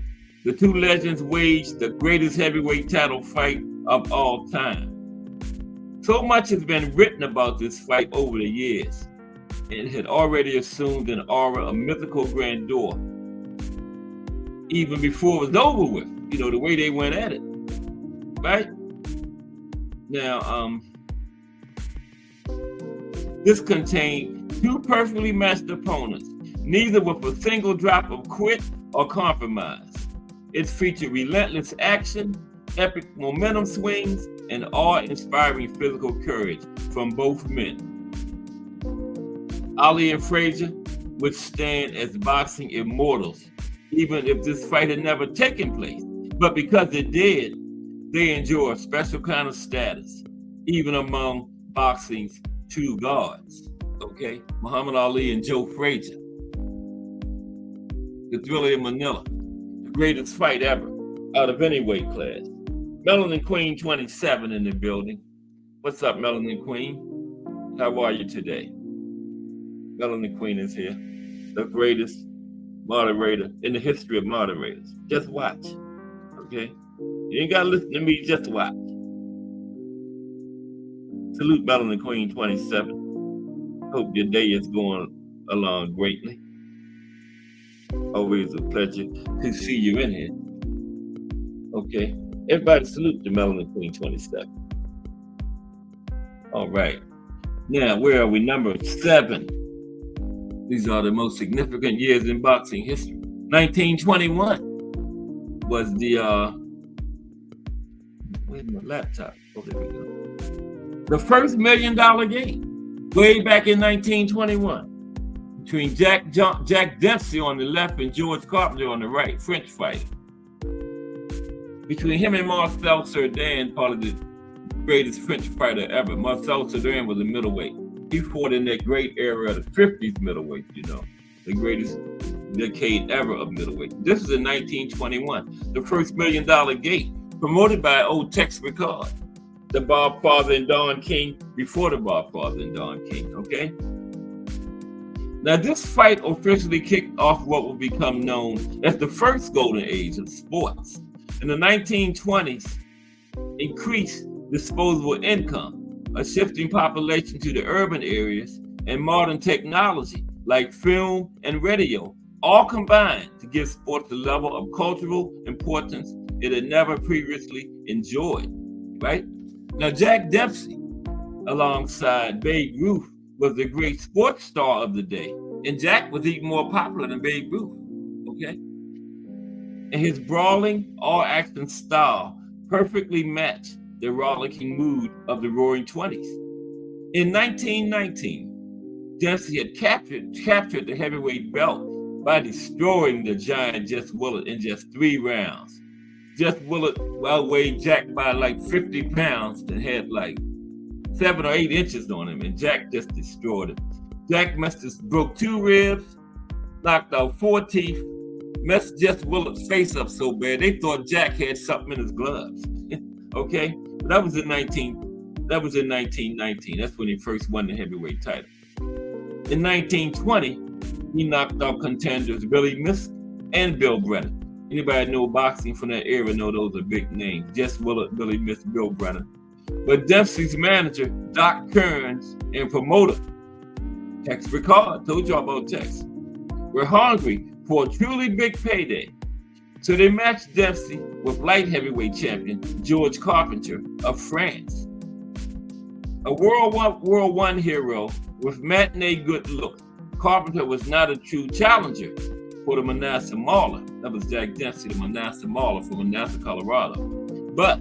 The two legends waged the greatest heavyweight title fight of all time. So much has been written about this fight over the years. It had already assumed an aura of mythical grandeur, even before it was over with, you know, the way they went at it, right? Now, this contained 2 perfectly matched opponents, neither with a single drop of quit or compromise. It featured relentless action, epic momentum swings, and awe-inspiring physical courage from both men. Ali and Frazier would stand as boxing immortals, even if this fight had never taken place. But because it did, they enjoy a special kind of status, even among boxing's 2 gods. Okay, Muhammad Ali and Joe Frazier. The Thriller in Manila, the greatest fight ever, out of any weight class. Melanin Queen 27 in the building. What's up, Melanin Queen? How are you today? Melanin Queen is here, the greatest moderator in the history of moderators. Just watch, okay? You ain't gotta listen to me, just watch. Salute Melanin Queen 27. Hope your day is going along greatly. Always a pleasure to see you in here. Okay, everybody salute the Melanin Queen 27. All right, now where are we? Number 7. These are the most significant years in boxing history. 1921 was the, where's my laptop? Oh, there we go. The first $1 million game, way back in 1921, between Jack Dempsey on the left and George Carpenter on the right, French fight. Between him and Marcel Cerdan, probably the greatest French fighter ever. Marcel Cerdan was a middleweight. He fought in that great era of the 50s middleweight, you know, the greatest decade ever of middleweight. This is in 1921, the first $1 million gate, promoted by Old Tex Rickard, the Bob Father and Don King, before the Bob Father and Don King, okay? Now, this fight officially kicked off what would become known as the first golden age of sports. In the 1920s, increased disposable income, a shifting population to the urban areas, and modern technology like film and radio all combined to give sports the level of cultural importance it had never previously enjoyed, right? Now, Jack Dempsey, alongside Babe Ruth, was the great sports star of the day. And Jack was even more popular than Babe Ruth, okay? And his brawling, all-action style perfectly matched the rollicking mood of the Roaring Twenties. In 1919, Dempsey had captured the heavyweight belt by destroying the giant Jess Willard in just 3 rounds. Jess Willard outweighed Jack by like 50 pounds and had like 7 or 8 inches on him, and Jack just destroyed him. Jack broke 2 ribs, knocked out 4 teeth, messed Jess Willard's face up so bad they thought Jack had something in his gloves. Okay, but that was in 1919. That's when he first won the heavyweight title. In 1920, he knocked out contenders Billy Misk and Bill Brennan. Anybody know boxing from that era know those are big names. Jess Willard, Billy Misk, Bill Brennan. But Dempsey's manager, Doc Kearns, and promoter, Tex Rickard, told y'all about Tex, were hungry for a truly big payday. So they matched Dempsey with light heavyweight champion George Carpenter of France. A World War I hero with matinee good look, Carpenter was not a true challenger for the Manasseh Mauler. That was Jack Dempsey, the Manasseh Mauler from Manasseh, Colorado. But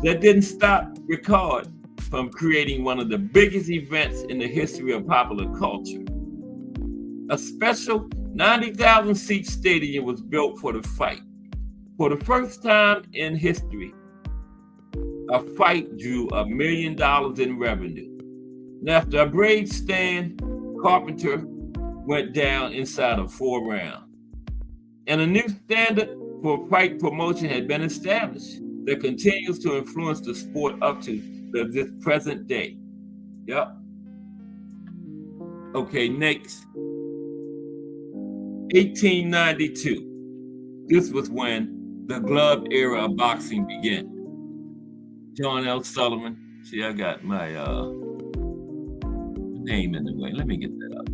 that didn't stop Rickard from creating one of the biggest events in the history of popular culture. A special 90,000-seat stadium was built for the fight. For the first time in history, a fight drew $1 million in revenue. And after a brave stand, Carpenter went down inside of 4 rounds. And a new standard for fight promotion had been established that continues to influence the sport up to this present day. Yep. Okay, next. 1892. This was when the glove era of boxing began. John L. Sullivan. See, I got my name in the way. Let me get that up.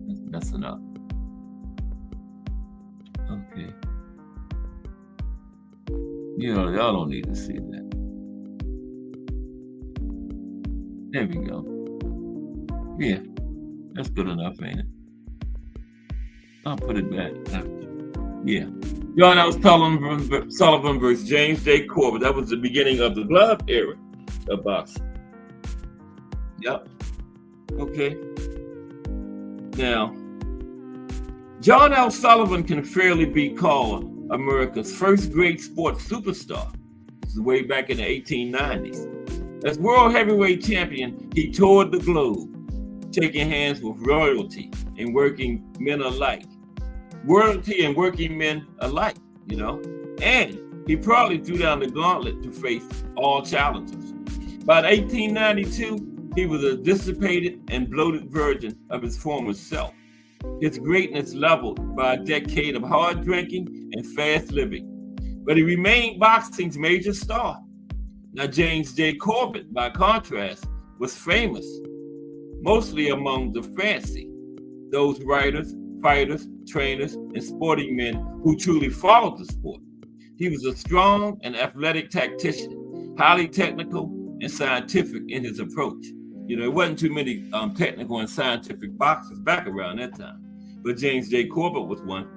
That's messing up. Okay. You know, y'all don't need to see that. There we go. Yeah, that's good enough, ain't it? I'll put it back. Yeah. John L. Sullivan versus James J. Corbett. That was the beginning of the glove era of boxing. Yep. Okay. Now, John L. Sullivan can fairly be called America's first great sports superstar. This is way back in the 1890s. As world heavyweight champion, he toured the globe, taking hands with royalty and working men alike. Royalty and working men alike, you know. And he probably threw down the gauntlet to face all challengers. By 1892, he was a dissipated and bloated version of his former self. His greatness leveled by a decade of hard drinking and fast living. But he remained boxing's major star. Now, James J. Corbett, by contrast, was famous, mostly among the fancy, those writers, fighters, trainers, and sporting men who truly followed the sport. He was a strong and athletic tactician, highly technical and scientific in his approach. You know, there wasn't too many technical and scientific boxers back around that time, but James J. Corbett was one.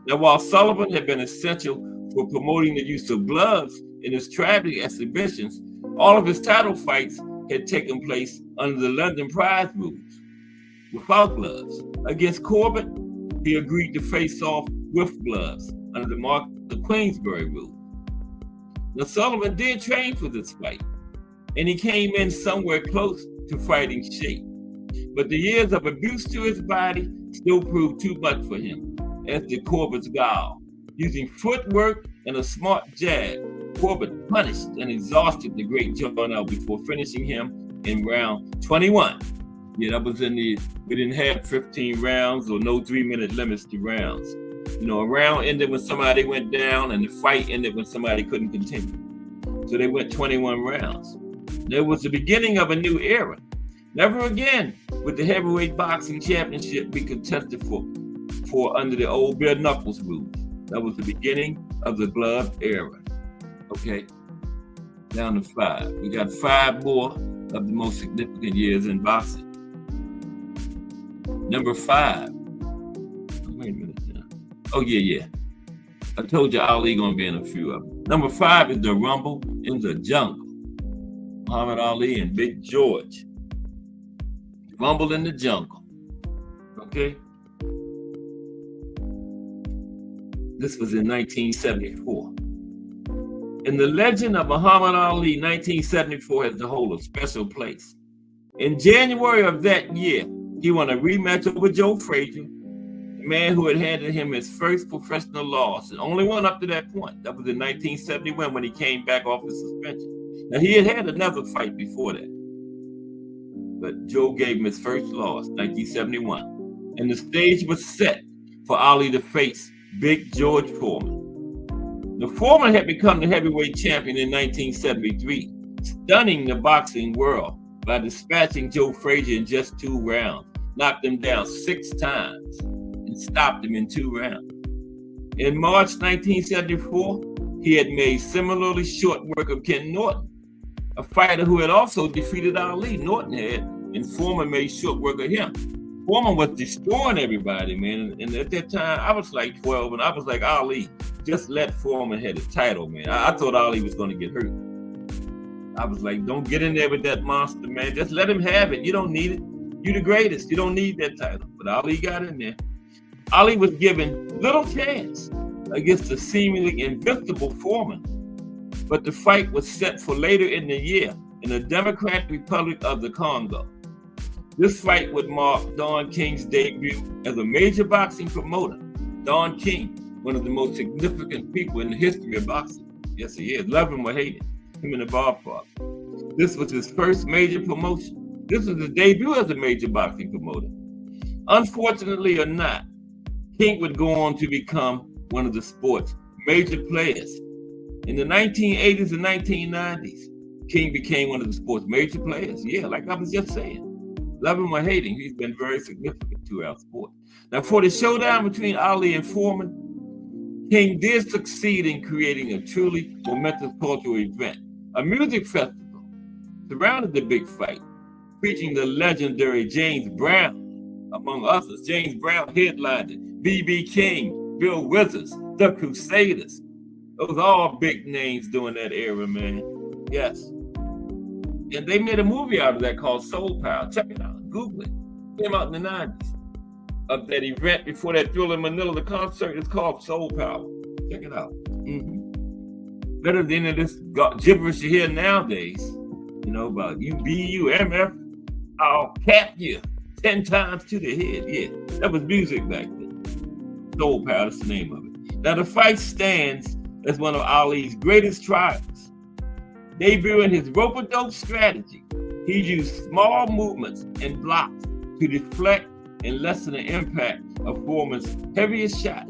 Now, while Sullivan had been essential for promoting the use of gloves in his traveling exhibitions, all of his title fights had taken place under the London Prize rules, without gloves. Against Corbett, he agreed to face off with gloves under the Queensberry rule. Now, Sullivan did train for this fight, and he came in somewhere close to fighting shape. But the years of abuse to his body still proved too much for him, as did Corbett's guile. Using footwork and a smart jab, Corbett punished and exhausted the great John L. before finishing him in round 21. Yeah, that was we didn't have 15 rounds or no 3-minute limits to rounds. You know, a round ended when somebody went down and the fight ended when somebody couldn't continue. So they went 21 rounds. There was the beginning of a new era. Never again would the heavyweight boxing championship be contested for under the old bare knuckles rules. That was the beginning of the glove era. Okay, down to 5. We got 5 more of the most significant years in boxing. Number 5. Wait a minute now. Oh, yeah. I told you Ali gonna be in a few of them. Number 5 is the Rumble in the Jungle. Muhammad Ali and Big George. Rumble in the Jungle. Okay? This was in 1974. In the legend of Muhammad Ali, 1974 has to hold a special place. In January of that year, he won a rematch over Joe Frazier, the man who had handed him his first professional loss, and only one up to that point. That was in 1971 when he came back off his suspension. Now, he had another fight before that, but Joe gave him his first loss, 1971. And the stage was set for Ali to face Big George Foreman. The Foreman had become the heavyweight champion in 1973, stunning the boxing world by dispatching Joe Frazier in just 2 rounds, knocked him down 6 times, and stopped him in 2 rounds. In March 1974, he had made similarly short work of Ken Norton, a fighter who had also defeated Ali. Norton had, and Foreman made short work of him. Foreman was destroying everybody, man. And at that time, I was like 12, and I was like, Ali, just let Foreman have the title, man. I thought Ali was going to get hurt. I was like, don't get in there with that monster, man. Just let him have it. You don't need it. You're the greatest. You don't need that title. But Ali got in there. Ali was given little chance against the seemingly invincible Foreman. But the fight was set for later in the year in the Democratic Republic of the Congo. This fight would mark Don King's debut as a major boxing promoter. Don King, one of the most significant people in the history of boxing. Yes, he is. Love him or hate him in the ballpark. This was his first major promotion. This was his debut as a major boxing promoter. Unfortunately or not, King would go on to become one of the sport's major players. In the 1980s and 1990s, King became one of the sport's major players. Yeah, like I was just saying. Love him or hate him, he's been very significant to our sport. Now, for the showdown between Ali and Foreman, King did succeed in creating a truly momentous cultural event. A music festival surrounded the big fight, featuring the legendary James Brown, among others. James Brown headlined it. B.B. King, Bill Withers, The Crusaders. Those are all big names during that era, man. Yes. And they made a movie out of that called Soul Power. Check it out. Google it. Came out in the 90s. Of that event before that Thriller in Manila, the concert is called Soul Power. Check it out. Mm-hmm. Better than this gibberish you hear nowadays. You know, about UBU, MF, I'll cap you 10 times to the head. Yeah, that was music back then. Soul Power, that's the name of it. Now, the fight stands as one of Ali's greatest triumphs. Debuting his rope-a-dope strategy, he used small movements and blocks to deflect and lessen the impact of Foreman's heaviest shot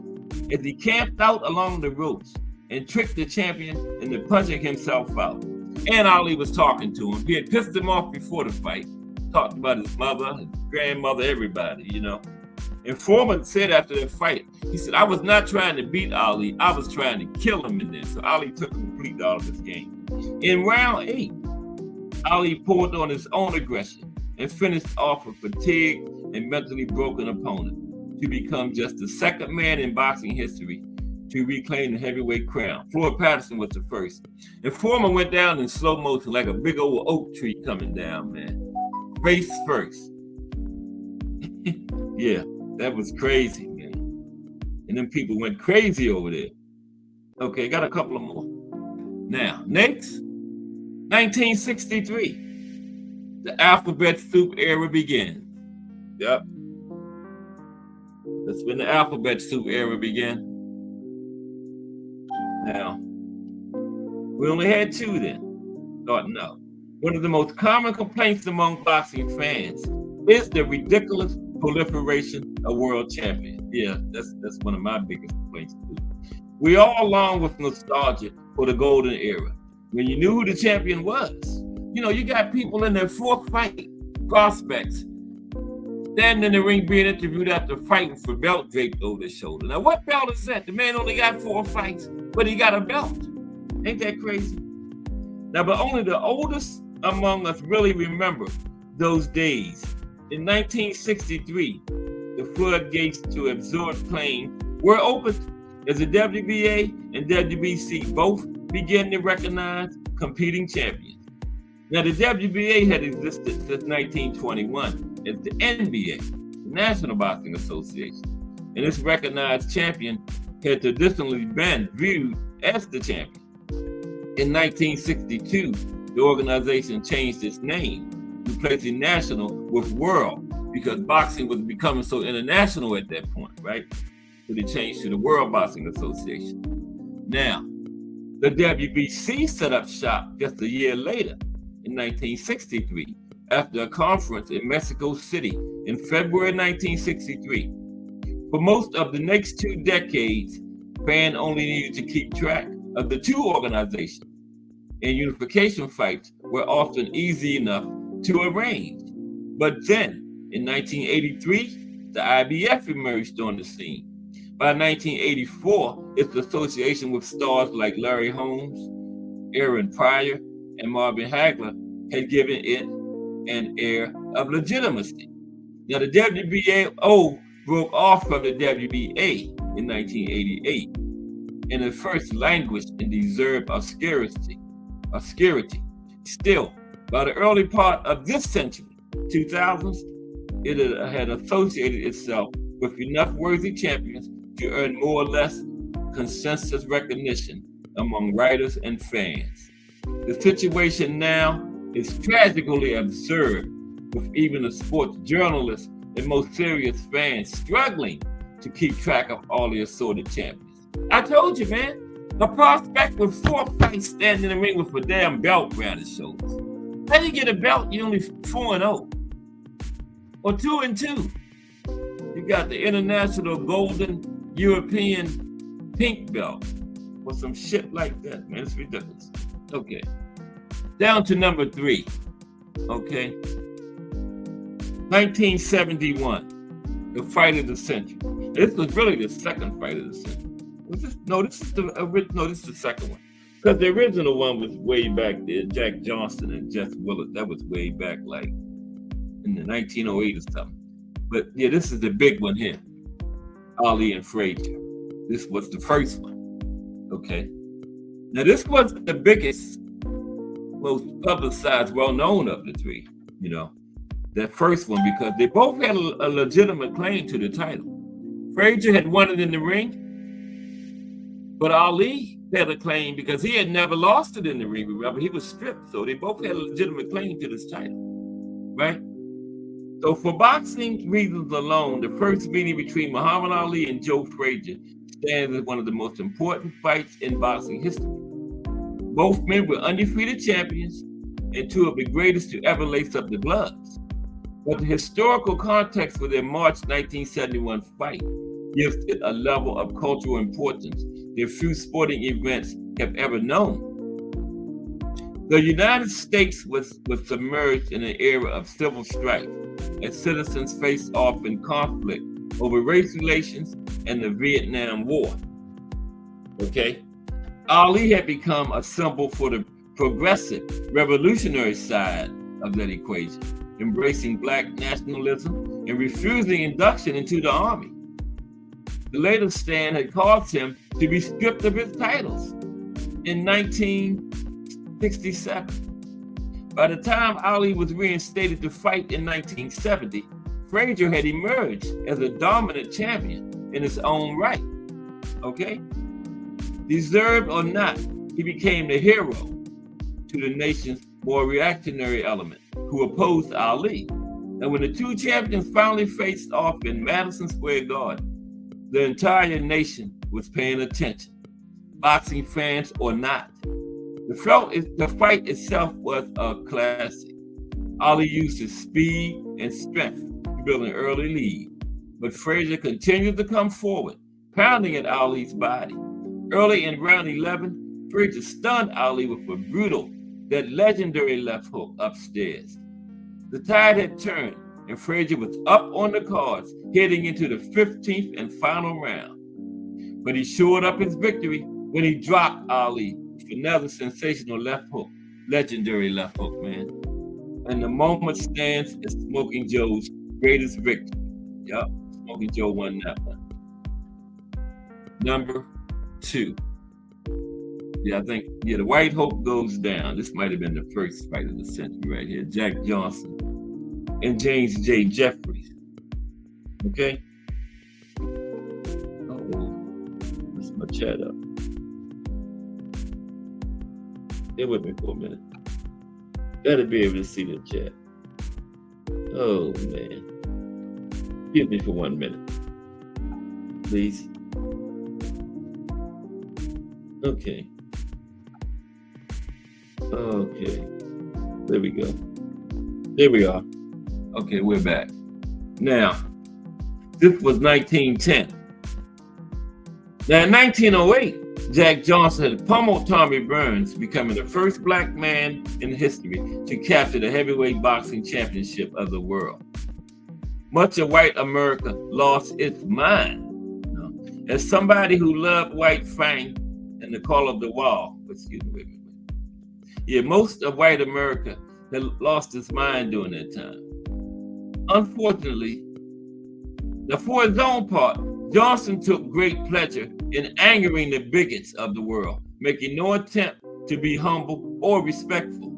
as he camped out along the ropes and tricked the champion into punching himself out. And Ali was talking to him. He had pissed him off before the fight, talked about his mother, his grandmother, everybody, you know. And Foreman said after the fight, he said, I was not trying to beat Ali, I was trying to kill him in this. So Ali took a complete out of this game. In round 8, Ali poured on his own aggression and finished off a fatigued and mentally broken opponent to become just the second man in boxing history to reclaim the heavyweight crown. Floyd Patterson was the first. And Foreman went down in slow motion like a big old oak tree coming down, man. Face first. Yeah, that was crazy, man. And then people went crazy over there. Okay, got a couple of more. Now, next, 1963. The alphabet soup era begins. Yep. That's when the alphabet soup era began. Now, we only had 2 then. Thought no. One of the most common complaints among boxing fans is the ridiculous proliferation of world champions. Yeah, that's one of my biggest complaints too. We all long with nostalgia for the golden era, when you knew who the champion was. You know, you got people in their 4th fight, prospects, standing in the ring being interviewed after fighting for belt draped over his shoulder. Now, what belt is that? The man only got 4 fights, but he got a belt. Ain't that crazy? Now, but only the oldest among us really remember those days. In 1963, the floodgates to absorb claims were opened as the WBA and WBC both began to recognize competing champions. Now, the WBA had existed since 1921 as the NBA, the National Boxing Association, and this recognized champion had traditionally been viewed as the champion. In 1962, the organization changed its name, replacing national with world, because boxing was becoming so international at that point, right? So they changed to the World Boxing Association. Now, the WBC set up shop just a year later, in 1963, after a conference in Mexico City in February 1963. For most of the next 2 decades, fans only needed to keep track of the two organizations, and unification fights were often easy enough to arrange. But then, in 1983, the IBF emerged on the scene. By 1984, its association with stars like Larry Holmes, Aaron Pryor, and Marvin Hagler had given it an air of legitimacy. Now, the WBO broke off from the WBA in 1988, and at first languished in deserved obscurity. Still, by the early part of this century, 2000s, it had associated itself with enough worthy champions to earn more or less consensus recognition among writers and fans. The situation now is tragically absurd, with even the sports journalists and most serious fans struggling to keep track of all the assorted champions. I told you, man, a prospect with 4 fights standing in the ring with a damn belt around his shoulders. How do you get a belt? You're only 4-0 or 2-2. You got the international golden European pink belt or some shit like that, man. It's ridiculous. Okay. Down to number 3. Okay. 1971, the fight of the century. This was really the second fight of the century. This is the second one. Because the original one was way back there, Jack Johnson and Jeff Willard. That was way back, like in the 1908 or something. But yeah, this is the big one here. Ali and Frazier. This was the first one. Okay. Now this was the biggest, most publicized, well-known of the 3. You know, that first one, because they both had a legitimate claim to the title. Frazier had won it in the ring, but Ali had a claim because he had never lost it in the ring. Remember, he was stripped, so they both had a legitimate claim to this title, right? So for boxing reasons alone, the first meeting between Muhammad Ali and Joe Frazier stands as one of the most important fights in boxing history. Both men were undefeated champions and 2 of the greatest to ever lace up the gloves. But the historical context for their March 1971 fight gives it a level of cultural importance that few sporting events have ever known. The United States was submerged in an era of civil strife as citizens faced off in conflict over race relations and the Vietnam War. Okay? Ali had become a symbol for the progressive, revolutionary side of that equation, embracing Black nationalism and refusing induction into the army. The later stand had caused him to be stripped of his titles in 1967. By the time Ali was reinstated to fight in 1970, Frazier had emerged as a dominant champion in his own right. Okay? Deserved or not, he became the hero to the nation's more reactionary element who opposed Ali. And when the 2 champions finally faced off in Madison Square Garden, the entire nation was paying attention, boxing fans or not. The fight itself was a classic. Ali used his speed and strength to build an early lead, but Frazier continued to come forward, pounding at Ali's body. Early in round 11, Frazier stunned Ali with a brutal, that legendary left hook upstairs. The tide had turned, and Frazier was up on the cards, heading into the 15th and final round. But he shored up his victory when he dropped Ali with another sensational left hook legendary left hook, man. And the moment stands as Smoking Joe's greatest victory. Yup, Smoking Joe won that one. Number 2. Yeah, I think, the White Hope goes down. This might have been the first fight of the century right here. Jack Johnson and James J. Jeffries. Okay? Let's my chat up. Stay with me for a minute. Gotta be able to see the chat. Oh, man. Give me for 1 minute. Please. Okay. Okay. There we go. There we are. Okay, we're back. Now, this was 1910. Now, in 1908, Jack Johnson had pummeled Tommy Burns, becoming the first black man in history to capture the heavyweight boxing championship of the world. Much of white America lost its mind. As somebody who loved White Fang and the Call of the Wild, most of white America had lost its mind during that time. Unfortunately, for his own part, Johnson took great pleasure in angering the bigots of the world, making no attempt to be humble or respectful.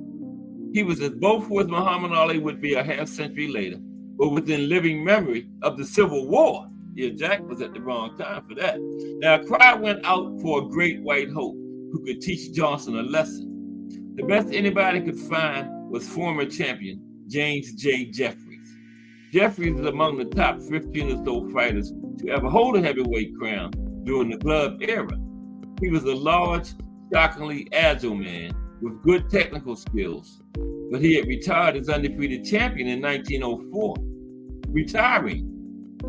He was as boastful as Muhammad Ali would be a half century later, but within living memory of the Civil War. Yeah, Jack was at the wrong time for that. Now, a cry went out for a great white hope who could teach Johnson a lesson. The best anybody could find was former champion James J. Jeffries. Jeffries is among the top 15 or so fighters to ever hold a heavyweight crown during the club era. He was a large, shockingly agile man with good technical skills, but he had retired as undefeated champion in 1904, retiring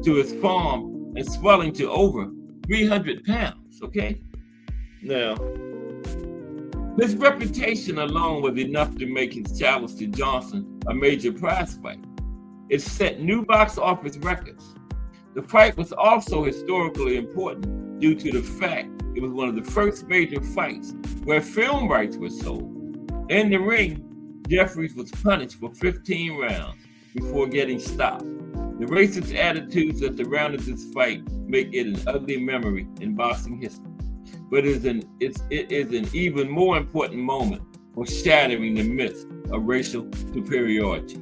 to his farm and swelling to over 300 pounds, okay? Now, his reputation alone was enough to make his challenge to Johnson a major prize fight. It set new box office records. The fight was also historically important due to the fact it was one of the first major fights where film rights were sold. In the ring, Jeffries was punished for 15 rounds before getting stopped. The racist attitudes that surrounded this fight make it an ugly memory in boxing history. But it is an even more important moment for shattering the myth of racial superiority.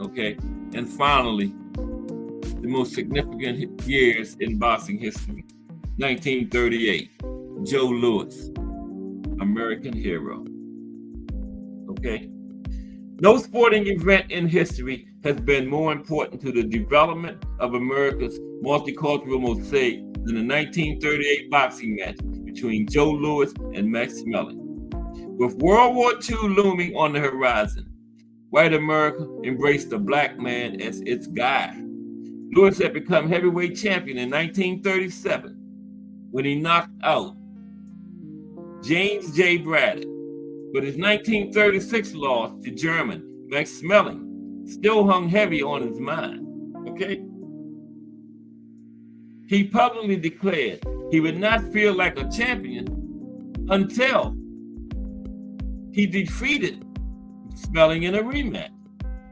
Okay? And finally, the most significant years in boxing history, 1938, Joe Louis, American hero. Okay? No sporting event in history has been more important to the development of America's multicultural mosaic than the 1938 boxing match between Joe Louis and Max Schmeling. With World War II looming on the horizon, white America embraced the black man as its guide. Louis had become heavyweight champion in 1937 when he knocked out James J. Braddock. But his 1936 loss to German Max Schmeling still hung heavy on his mind, okay? He publicly declared he would not feel like a champion until he defeated Schmeling in a rematch.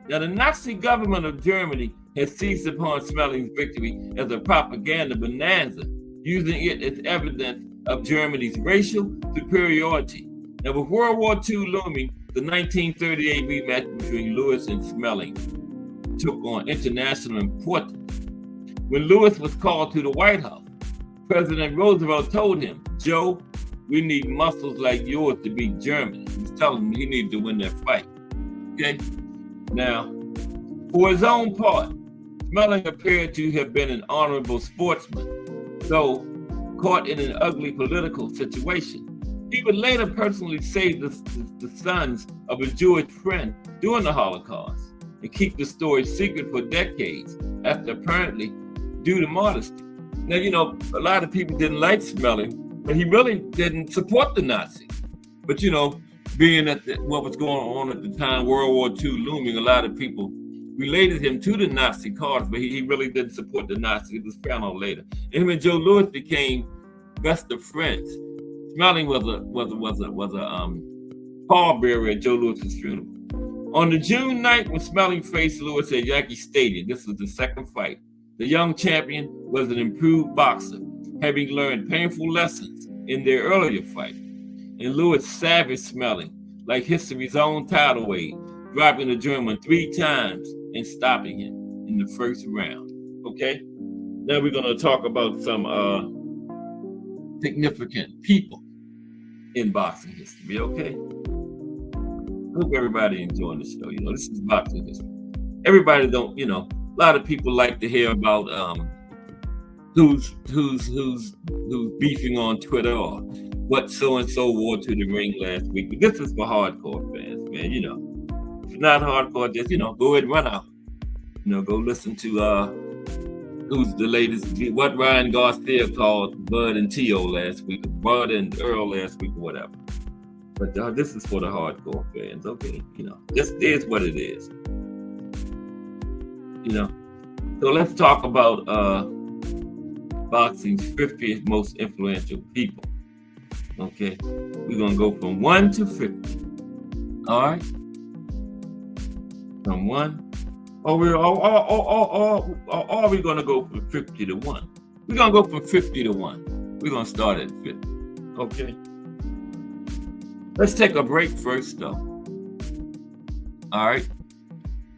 Now, the Nazi government of Germany had seized upon Schmeling's victory as a propaganda bonanza, using it as evidence of Germany's racial superiority. Now, with World War II looming, the 1938 rematch between Louis and Schmeling took on international importance. When Louis was called to the White House, President Roosevelt told him, "Joe, we need muscles like yours to beat Germany." He was telling him he needed to win that fight. Okay? Now, for his own part, Schmeling appeared to have been an honorable sportsman, though caught in an ugly political situation. He would later personally save the sons of a Jewish friend during the Holocaust and keep the story secret for decades after apparently due to modesty. Now, you know, a lot of people didn't like Schmeling, but he really didn't support the Nazis. But, you know, being that what was going on at the time, World War II looming, a lot of people related him to the Nazi cause, but he really didn't support the Nazis. It was found out later. And him and Joe Louis became best of friends. Schmeling was pallbearer at Joe Louis's funeral. On the June night when Smelling faced Louis at Yankee Stadium, this was the second fight, the young champion was an improved boxer, having learned painful lessons in their earlier fight. And Louis savaged Smelling like history's own tidal wave, dropping the German 3 times and stopping him in the first round. Okay? Now we're going to talk about some significant people in boxing history, okay? Hope everybody enjoying the show. You know, this is boxing history. Everybody don't, you know, a lot of people like to hear about who's beefing on Twitter or what so-and-so wore to the ring last week. But this is for hardcore fans, man, you know. If you're not hardcore, just, you know, go ahead and run out. You know, go listen to who's the latest, what Ryan Garcia called Bud and T.O. last week, Bud and Earl last week, or whatever. But this is for the hardcore fans, okay? You know, this is what it is. You know, so let's talk about boxing's 50 most influential people. Okay, we're gonna go from 1 to 50. All right, from 1. Or are we gonna go from 50 to 1? We're gonna go from 50 to 1. We're gonna start at 50. Okay. Let's take a break first, though. All right.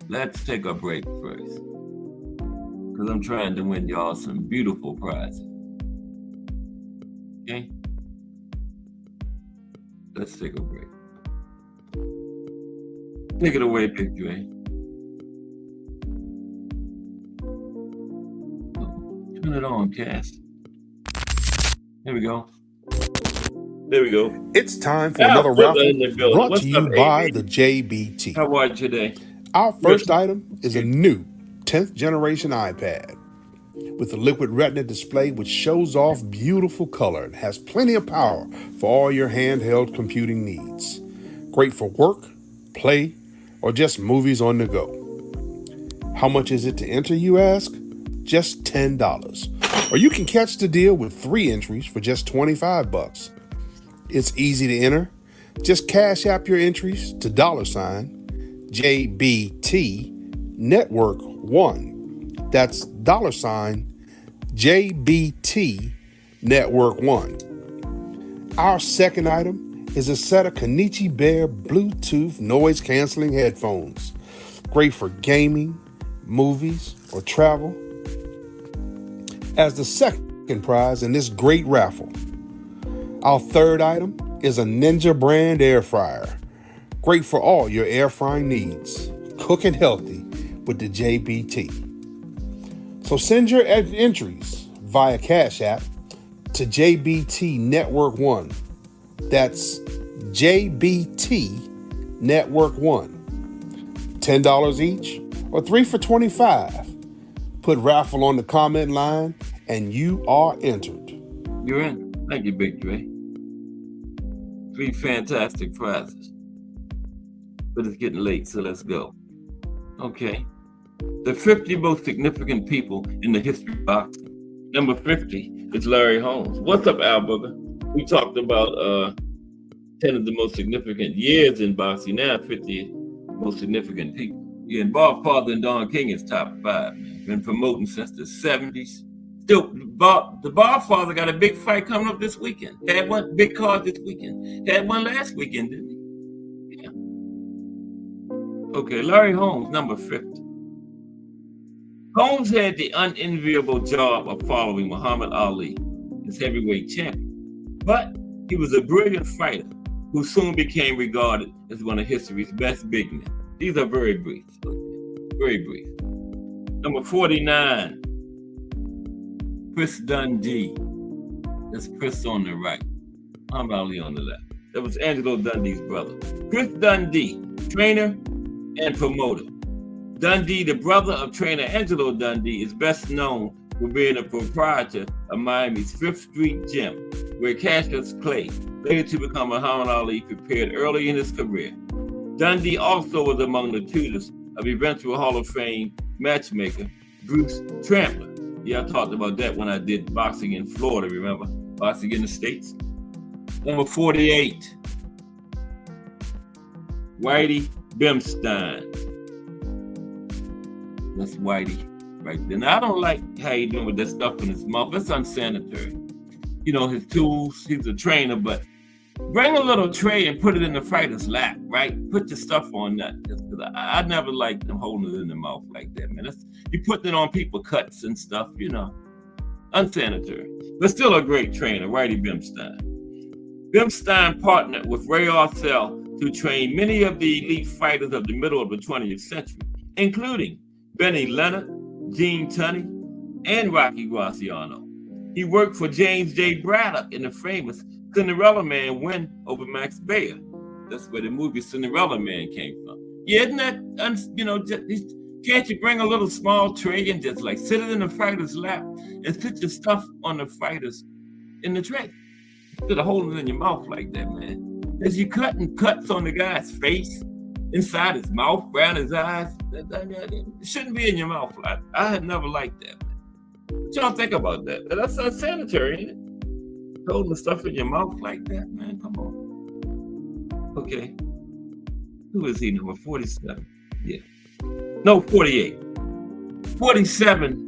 Let's take a break first, because I'm trying to win y'all some beautiful prizes. Okay? Let's take a break. Take it away, Big Dre. Turn it on, Cass. There we go. There we go. It's time for another raffle brought to you by the JBT. How are you today? Our first item is a new 10th generation iPad with a liquid retina display which shows off beautiful color and has plenty of power for all your handheld computing needs. Great for work, play, or just movies on the go. How much is it to enter, you ask? Just $10. Or you can catch the deal with 3 entries for just $25. It's easy to enter. Just cash app your entries to $JBT Network 1. That's $JBT Network 1. Our second item is a set of Kenichi Bear Bluetooth noise canceling headphones. Great for gaming, movies, or travel. As the second prize in this great raffle, our third item is a Ninja brand air fryer. Great for all your air frying needs. Cooking healthy with the JBT. So send your entries via Cash App to JBT Network 1. That's JBT Network 1. $10 each or 3 for $25. Put raffle on the comment line and you are entered. You're in. Thank you, Big Dre. 3 fantastic prizes. But it's getting late, so let's go. Okay. The 50 most significant people in the history of boxing. Number 50 is Larry Holmes. What's up, Al Booger? We talked about 10 of the most significant years in boxing. Now 50 most significant people. Yeah, and Bob Father and Don King is top 5. Been promoting since the 70s. Still, the Bob Father got a big fight coming up this weekend. Had one big card this weekend. Had one last weekend, didn't he? Yeah. Okay, Larry Holmes, number 50. Holmes had the unenviable job of following Muhammad Ali as heavyweight champion, but he was a brilliant fighter who soon became regarded as one of history's best big men. These are very brief. Very brief. Number 49. Chris Dundee. That's Chris on the right. Muhammad Ali on the left. That was Angelo Dundee's brother. Chris Dundee, trainer and promoter. Dundee, the brother of trainer Angelo Dundee, is best known for being a proprietor of Miami's 5th Street Gym, where Cassius Clay, later to become Muhammad Ali, prepared early in his career. Dundee also was among the tutors of eventual Hall of Fame matchmaker Bruce Trampler. Yeah, I talked about that when I did boxing in Florida, remember? Boxing in the States. Number 48. Whitey Bimstein. That's Whitey right there. Now, I don't like how he doing with that stuff in his mouth. That's unsanitary. You know, his tools, he's a trainer, but bring a little tray and put it in the fighter's lap, right? Put your stuff on that. I never liked them holding it in their mouth like that, man. You putting it on people's cuts and stuff, you know. Unsanitary. But still a great trainer, Whitey Bimstein. Bimstein partnered with Ray Arcel to train many of the elite fighters of the middle of the 20th century, including Benny Leonard, Gene Tunney, and Rocky Graziano. He worked for James J. Braddock in the famous Cinderella Man win over Max Baer. That's where the movie Cinderella Man came from. Yeah, isn't that, can't you bring a little small tray and just like sit it in the fighter's lap and put your stuff on the fighters in the tray? Instead of holding it in your mouth like that, man. As you cutting cuts on the guy's face, inside his mouth, around his eyes, it shouldn't be in your mouth. I had never liked that, man. What y'all think about that? That's unsanitary, ain't it? Holding the stuff in your mouth like that, man. Come on. Okay. Who is he? Number 47. Yeah. No, 48. 47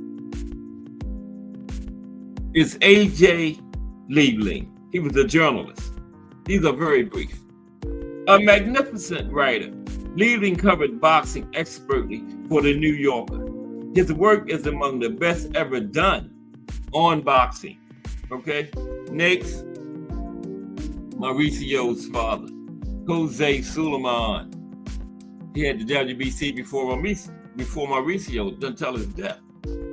is A.J. Liebling. He was a journalist. These are very brief. A magnificent writer, Liebling covered boxing expertly for the New Yorker. His work is among the best ever done on boxing. Okay? Next, Mauricio's father, Jose Sulaiman. He had the WBC before Mauricio, until his death.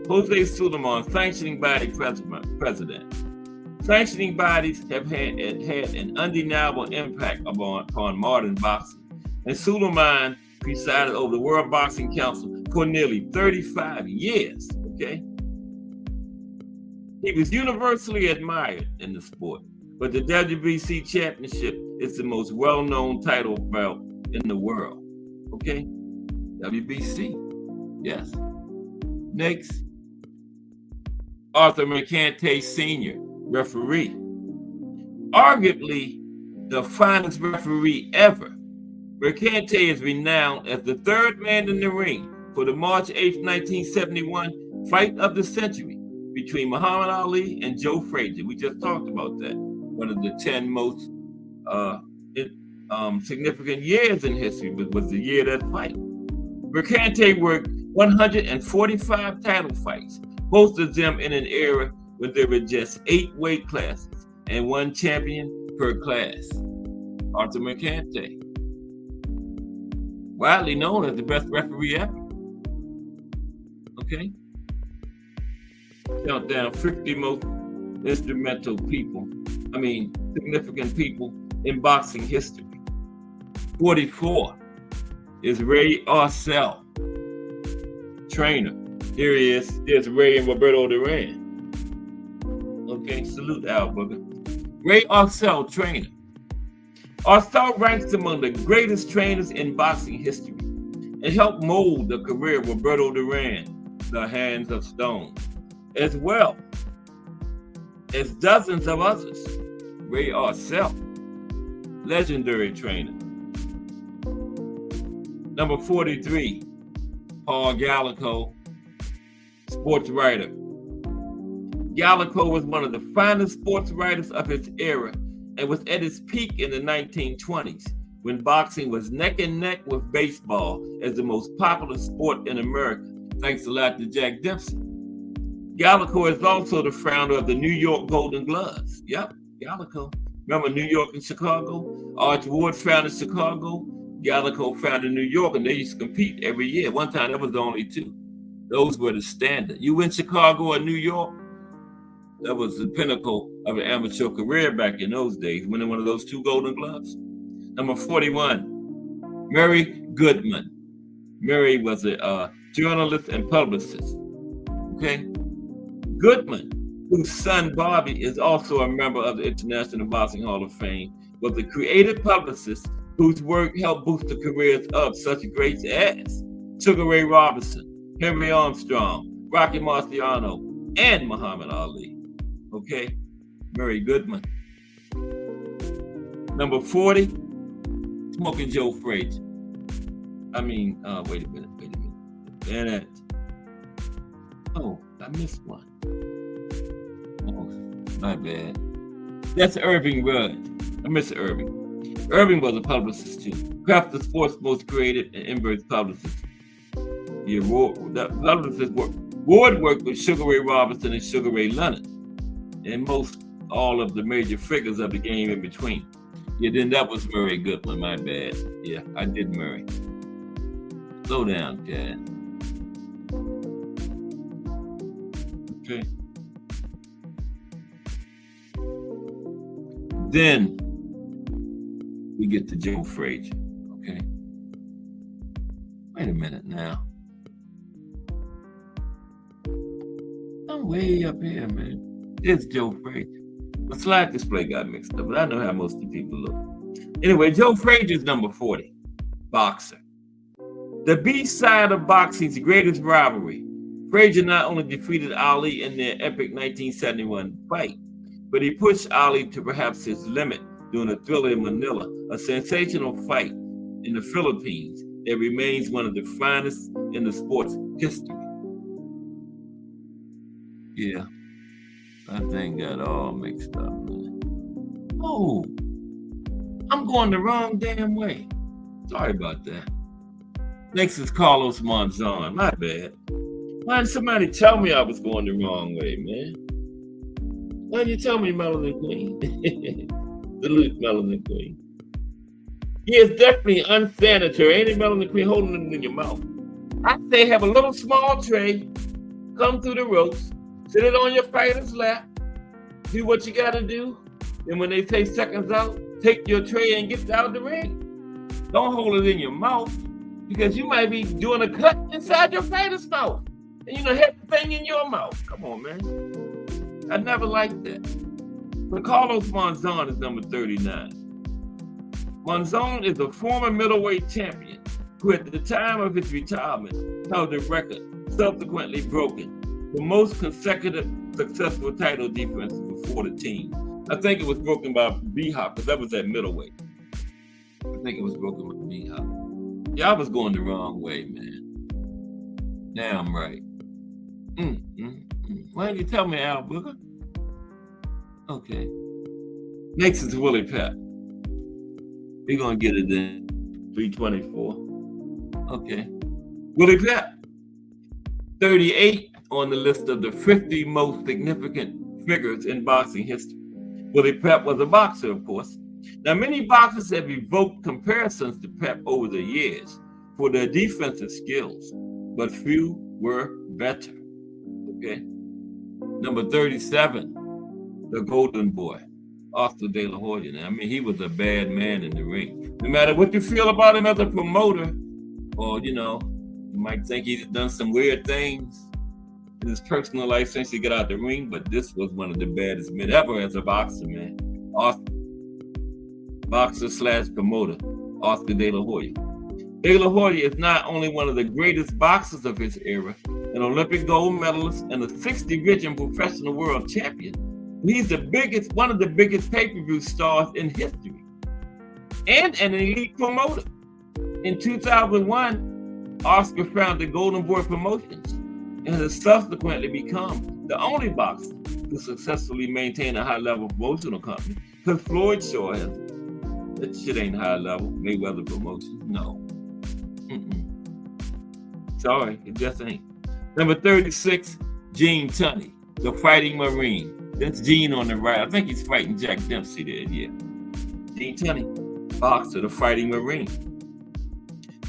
Jose Sulaiman, sanctioning body president. Sanctioning bodies have had an undeniable impact upon modern boxing. And Sulaiman presided over the World Boxing Council for nearly 35 years, okay? He was universally admired in the sport, but the WBC championship is the most well-known title belt in the world, okay? WBC, yes. Next, Arthur Mercante Sr., referee. Arguably the finest referee ever, Mercante is renowned as the third man in the ring for the March 8, 1971 fight of the century between Muhammad Ali and Joe Frazier. We just talked about that. One of the 10 most significant years in history was the year of that fight. Mercante worked 145 title fights, most of them in an era when there were just 8 weight classes and 1 champion per class. Arthur Mercante, widely known as the best referee ever. Okay? Count down 50 most significant people in boxing history. 44 is Ray Arcel, trainer. Here he is. There's Ray and Roberto Duran. Okay, salute Al Booger. Ray Arcel, trainer. Arcel ranks among the greatest trainers in boxing history and helped mold the career of Roberto Duran, the Hands of Stone, as well as dozens of others. Ray Arcel, legendary trainer. Number 43, Paul Gallico, sports writer. Gallico was one of the finest sports writers of his era and was at its peak in the 1920s when boxing was neck and neck with baseball as the most popular sport in America, thanks a lot to Jack Dempsey. Gallico is also the founder of the New York Golden Gloves. Yep, Gallico. Remember New York and Chicago? Arch Ward founded Chicago. Gallico founded New York, and they used to compete every year. One time there was only 2. Those were the standard. You win Chicago or New York, that was the pinnacle of an amateur career back in those days, winning one of those 2 Golden Gloves. Number 41, Murray Goodman. Murray was a journalist and publicist. Okay? Goodman, whose son Bobby is also a member of the International Boxing Hall of Fame, was a creative publicist whose work helped boost the careers of such greats as Sugar Ray Robinson, Henry Armstrong, Rocky Marciano, and Muhammad Ali. Okay, Murray Goodman. Number 40, Smoking Joe Frazier. Wait a minute. Bennett. Oh, I missed one. Oh, my bad. That's Irving Rudd. I miss Irving. Irving was a publicist too. Perhaps the sport's most creative and inverse publicist. The publicist Ward worked with Sugar Ray Robinson and Sugar Ray Leonard, and most all of the major figures of the game in between. Yeah, then that was Murray Goodman, my bad. Yeah, I did Murray. Slow down, Dad. Okay. Then we get to Joe Frazier, okay? Wait a minute now. I'm way up here, man. It's Joe Frazier. The slide display got mixed up, but I know how most of the people look. Anyway, Joe Frazier's number 40, boxer. The B side of boxing's greatest rivalry. Frazier not only defeated Ali in their epic 1971 fight, but he pushed Ali to perhaps his limit during a Thriller in Manila, a sensational fight in the Philippines that remains one of the finest in the sport's history. Yeah, that thing got all mixed up, man. Oh, I'm going the wrong damn way. Sorry about that. Next is Carlos Monzon. My bad. Why didn't somebody tell me I was going the wrong way, man? Why didn't you tell me, Melanin Queen? Salute, Melanin Queen. He is definitely unsanitary. Ain't it, Melanin Queen, holding it in your mouth? I say have a little small tray, come through the ropes, sit it on your fighter's lap, do what you gotta do, and when they say seconds out, take your tray and get out of the ring. Don't hold it in your mouth, because you might be doing a cut inside your fighter's mouth. And hit the thing in your mouth. Come on, man. I never liked that. But Carlos Monzon is number 39. Monzon is a former middleweight champion who at the time of his retirement held a record subsequently broken, the most consecutive successful title defenses before the team. I think it was broken by B-Hop, because that was at middleweight. I think it was broken by B-Hop. Yeah, I was going the wrong way, man. Now I'm right. Why didn't you tell me, Al Booker? Okay. Next is Willie Pep. We're going to get it in 324. Okay. Willie Pep, 38 on the list of the 50 most significant figures in boxing history. Willie Pep was a boxer, of course. Now, many boxers have evoked comparisons to Pep over the years for their defensive skills, but few were better. Okay. Number 37, the Golden Boy, Oscar De La Hoya. Now, he was a bad man in the ring. No matter what you feel about him as a promoter, or, you might think he's done some weird things in his personal life since he got out the ring, but this was one of the baddest men ever as a boxer, man. Boxer/promoter, Oscar De La Hoya. De La Hoya is not only one of the greatest boxers of his era, an Olympic gold medalist and a 6-division professional world champion. He's one of the biggest pay-per-view stars in history, and an elite promoter. In 2001, Oscar founded Golden Boy Promotions and has subsequently become the only boxer to successfully maintain a high-level promotional company, because Floyd Shaw has it. That shit ain't high level. Mayweather Promotions. No. Sorry, it just ain't. Number 36, Gene Tunney, the Fighting Marine. That's Gene on the right. I think he's fighting Jack Dempsey there, yeah. Gene Tunney, boxer, the Fighting Marine.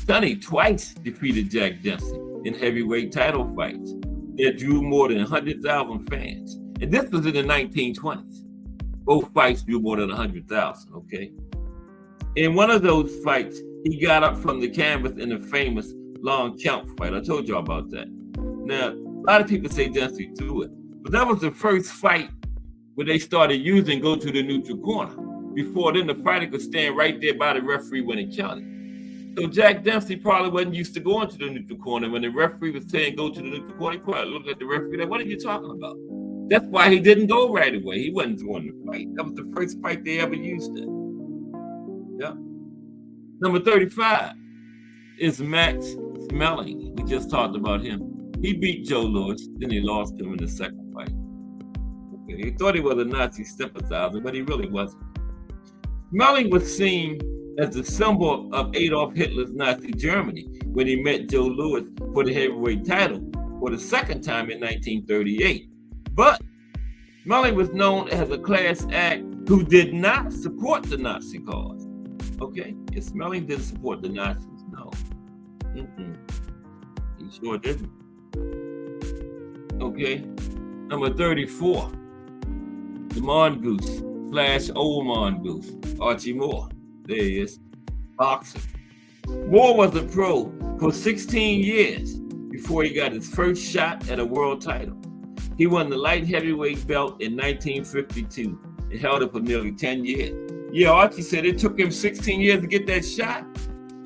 Tunney twice defeated Jack Dempsey in heavyweight title fights that drew more than 100,000 fans. And this was in the 1920s. Both fights drew more than 100,000, okay? In one of those fights, he got up from the canvas in the famous long count fight. I told y'all about that. Now, a lot of people say Dempsey threw it, but that was the first fight where they started using go to the neutral corner. Before then, the fighter could stand right there by the referee when it counted. So Jack Dempsey probably wasn't used to going to the neutral corner. When the referee was saying go to the neutral corner, he probably looked at the referee like, what are you talking about? That's why he didn't go right away. He wasn't throwing the fight. That was the first fight they ever used it. Yeah. Number 35, is Max Schmeling. We just talked about him. He beat Joe Louis, then he lost him in the second fight. Okay. He thought he was a Nazi sympathizer, but he really wasn't. Schmeling was seen as the symbol of Adolf Hitler's Nazi Germany when he met Joe Louis for the heavyweight title for the second time in 1938. But Schmeling was known as a class act who did not support the Nazi cause. Okay, if Schmeling didn't support the Nazis, no. He sure didn't. Okay, number 34, the Mongoose, Flash Old Mongoose, Archie Moore. There he is, boxer. Moore was a pro for 16 years before he got his first shot at a world title. He won the light heavyweight belt in 1952 and held it for nearly 10 years. Yeah, Archie said it took him 16 years to get that shot.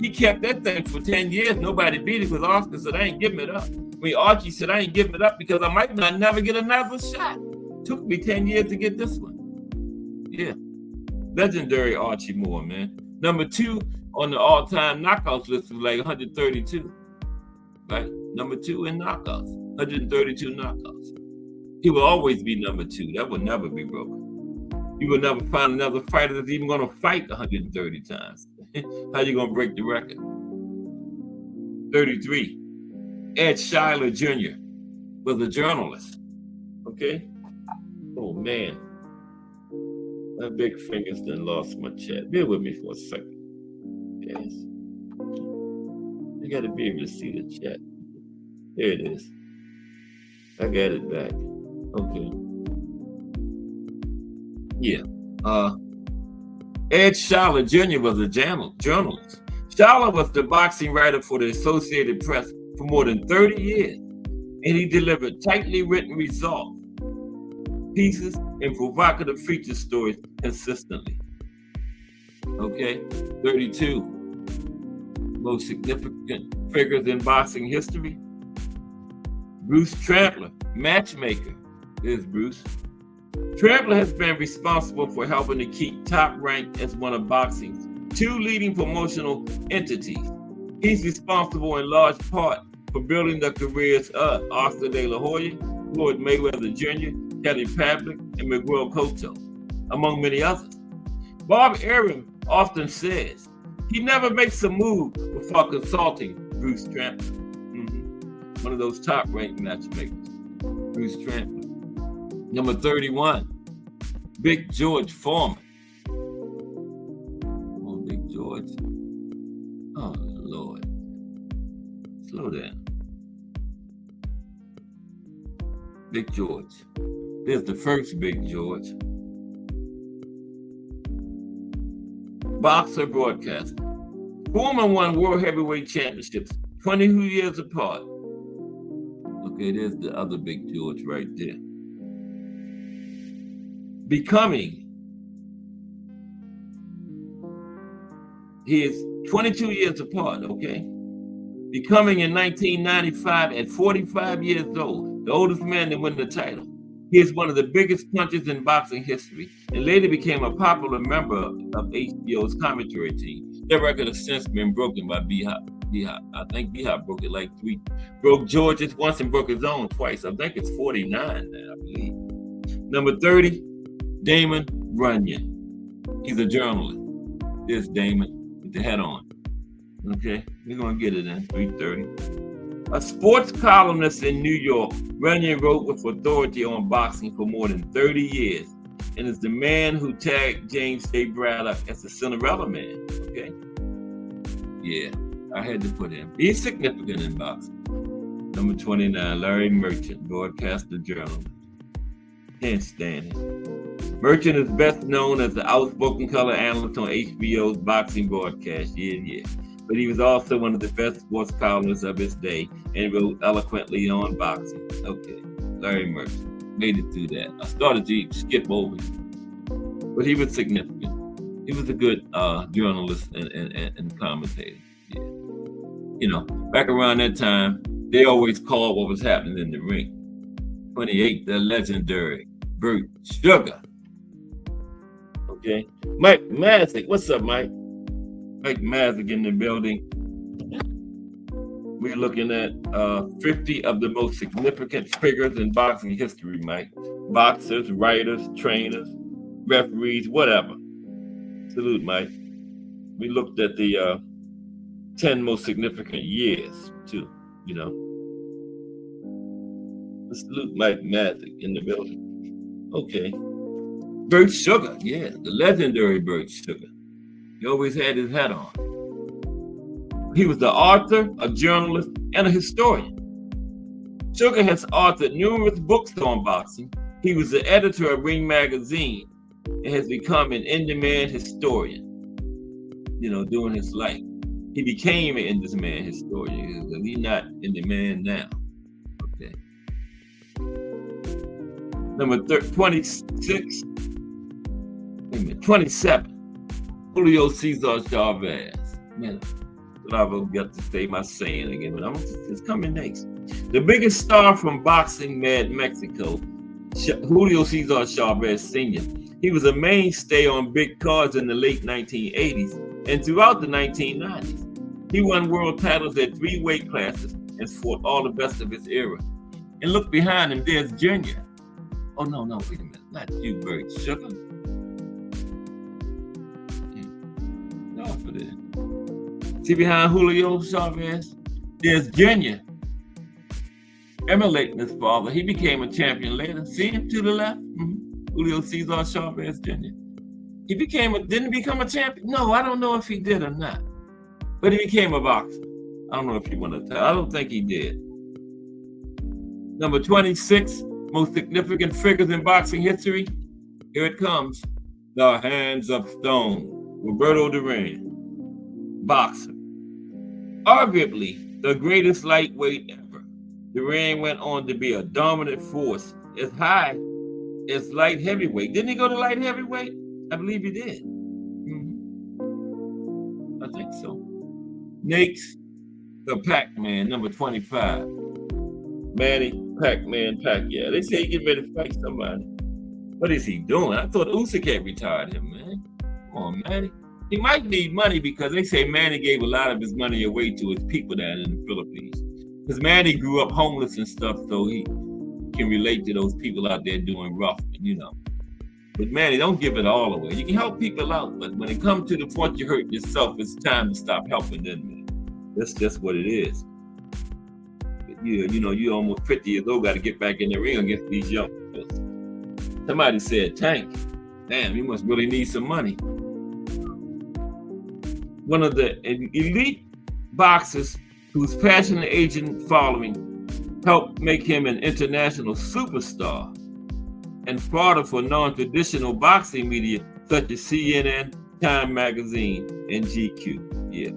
He kept that thing for 10 years. Nobody beat it because Oscar said, I ain't giving it up. Archie said, I ain't giving it up because I might not never get another shot. Took me 10 years to get this one. Yeah. Legendary Archie Moore, man. Number 2 on the all-time knockouts list was like 132. Right? Number 2 in knockouts. 132 knockouts. He will always be number 2. That will never be broken. You will never find another fighter that's even going to fight 130 times. How you going to break the record? 33. Ed Schuyler Jr. was a journalist. Okay? Oh, man. My big fingers done lost my chat. Bear with me for a second. Yes. I got to be able to see the chat. There it is. I got it back. Okay. Yeah. Ed Schuyler Jr. was a journalist. Schuyler was the boxing writer for the Associated Press for more than 30 years, and he delivered tightly written results, pieces, and provocative feature stories consistently. Okay, 32. Most significant figures in boxing history. Bruce Trampler, matchmaker. There's Bruce. Trampler has been responsible for helping to keep Top Rank as one of boxing's 2 leading promotional entities. He's responsible in large part for building the careers of Oscar De La Hoya, Floyd Mayweather Jr., Kelly Pavlik, and Miguel Cotto, among many others. Bob Arum often says he never makes a move before consulting Bruce Trampler. One of those top-ranked matchmakers, Bruce Trampler. Number 31, Big George Foreman. Oh, Big George. Oh, Lord. Slow down. Big George. There's the first Big George. Boxer, broadcaster. Foreman won World Heavyweight Championships 22 years apart. Okay, there's the other Big George right there. Becoming. He is 22 years apart, okay? Becoming in 1995 at 45 years old, the oldest man to win the title. He is one of the biggest punchers in boxing history and later became a popular member of HBO's commentary team. That record has since been broken by B-Hop. I think B-Hop broke it like 3. Broke George's once and broke his own twice. I think it's 49 now, I believe. Number 30, Damon Runyon. He's a journalist. There's Damon with the hat on. Okay, we're going to get it in 3:30. A sports columnist in New York, Runyon wrote with authority on boxing for more than 30 years and is the man who tagged James J. Braddock as the Cinderella Man. Okay? Yeah, I had to put him. He's significant in boxing. Number 29, Larry Merchant, broadcaster journalist. Can't stand him. Merchant is best known as the outspoken color analyst on HBO's boxing broadcast. Yeah. But he was also one of the best sports columnists of his day and wrote eloquently on boxing. Okay, Larry Merchant. Made it through that. I started to skip over it. But he was significant. He was a good journalist and commentator. Yeah. You know, back around that time, they always called what was happening in the ring. 28, the legendary Bert Sugar. Okay. Mike Masick. What's up, Mike? Mike Masick in the building. we're looking at 50 of the most significant figures in boxing history, Mike. Boxers, writers, trainers, referees, whatever. Salute, Mike. We looked at the 10 most significant years, too, you know. Salute Mike Magic in the building. Okay. Bert Sugar, yeah, the legendary Bert Sugar. He always had his hat on. He was the author, a journalist, and a historian. Sugar has authored numerous books on boxing. He was the editor of Ring Magazine and has become an in-demand historian, you know, during his life. He became an in-demand historian because he's not in demand now. Okay. Number 26, 27, Julio Cesar Chavez. Man, I will get to say my saying again, but it's coming next. The biggest star from boxing Mad Mexico, Julio Cesar Chavez Sr. He was a mainstay on big cards in the late 1980s and throughout the 1990s. He won world titles at 3 weight classes and fought all the best of his era. And look behind him, there's Junior. Oh, no, wait a minute. Not you, Bert Sugar. No, for that. See behind Julio Chavez? There's Junior. Emulating his father, he became a champion later. See him to the left? Mm-hmm. Julio Cesar Chavez Jr. He didn't become a champion? No, I don't know if he did or not. But he became a boxer. I don't know if you want to tell. I don't think he did. Number 26, most significant figures in boxing history. Here it comes. The Hands of Stone, Roberto Duran, boxer. Arguably the greatest lightweight ever. Duran went on to be a dominant force as high as light heavyweight. Didn't he go to light heavyweight? I believe he did. I think so. Next, the Pac-Man, number 25. Manny Pac-Man Pacquiao. They say he getting ready to fight somebody. What is he doing? I thought Usyk had retired him, man. Come on, Manny. He might need money because they say Manny gave a lot of his money away to his people down in the Philippines. Because Manny grew up homeless and stuff, so he can relate to those people out there doing rough, you know. But Manny, don't give it all away. You can help people out, but when it comes to the point you hurt yourself, it's time to stop helping, isn't it? That's just what it is. You know, you're almost 50 years old, got to get back in the ring against these youngsters. Somebody said, Tank, damn, you must really need some money. One of the elite boxers whose passionate agent following helped make him an international superstar and fodder for non-traditional boxing media such as CNN, Time Magazine, and GQ. Yeah.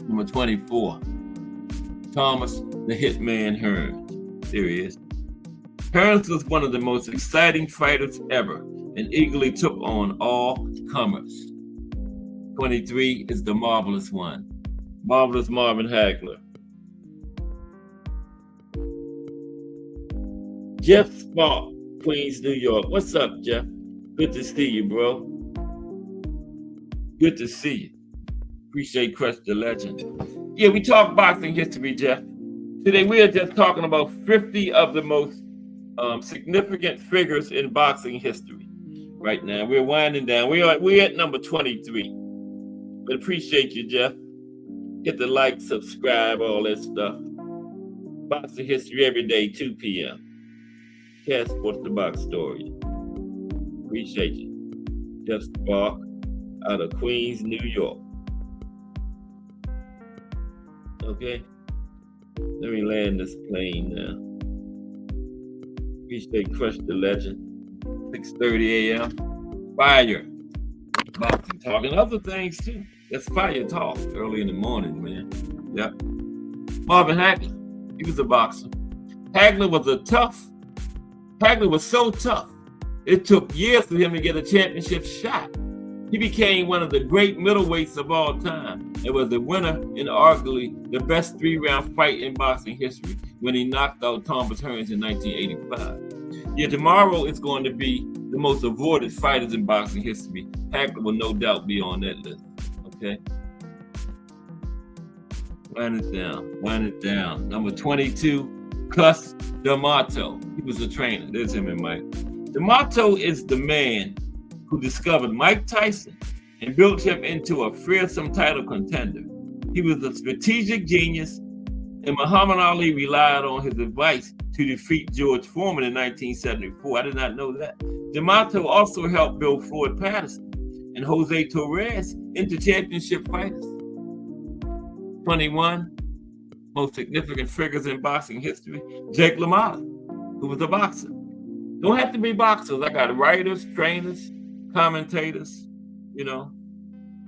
Number 24, Thomas the Hitman Hearns. There he is. Hearns was one of the most exciting fighters ever and eagerly took on all comers. 23 is the marvelous one, Marvelous Marvin Hagler. Jeff Spark, Queens, New York. What's up, Jeff? Good to see you, bro. Good to see you. Appreciate Crush the Legend. Yeah, we talk boxing history, Jeff. Today we are just talking about 50 of the most significant figures in boxing history. Right now, we're winding down. We're at number 23. But appreciate you, Jeff. Hit the like, subscribe, all that stuff. Boxing history every day, 2 p.m. Cat Sports the Box Story. Appreciate you. Jeff Spark out of Queens, New York. Okay. Let me land this plane now. Appreciate Crush the Legend. 6:30 a.m. Fire. Boxing talk and other things too. That's fire talk early in the morning, man. Yep. Marvin Hagler. He was a boxer. Hagler was so tough. It took years for him to get a championship shot. He became one of the great middleweights of all time and was the winner in arguably the best 3-round fight in boxing history when he knocked out Thomas Hearns in 1985. Yeah, tomorrow it's going to be the most avoided fighters in boxing history. Hagler will no doubt be on that list. Okay. Wind it down. Number 22, Cus D'Amato. He was a trainer. There's him and Mike. D'Amato is the man who discovered Mike Tyson and built him into a fearsome title contender. He was a strategic genius, and Muhammad Ali relied on his advice to defeat George Foreman in 1974. I did not know that. D'Amato also helped build Floyd Patterson and Jose Torres into championship fighters. 21, most significant figures in boxing history, Jake LaMotta, who was a boxer. Don't have to be boxers. I got writers, trainers, commentators,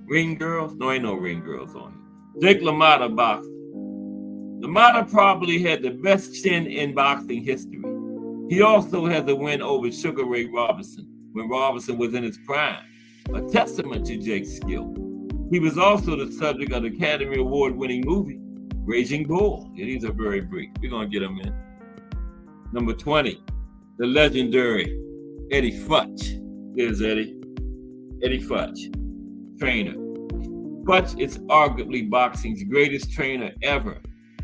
ring girls. No, ain't no ring girls on here. Jake LaMotta boxed. LaMotta probably had the best chin in boxing history. He also has a win over Sugar Ray Robinson when Robinson was in his prime, a testament to Jake's skill. He was also the subject of the Academy Award-winning movie, Raging Bull. Yeah, these are very brief. We're going to get them in. Number 20, the legendary Eddie Futch. Here's Eddie. Eddie Futch, trainer. Futch is arguably boxing's greatest trainer ever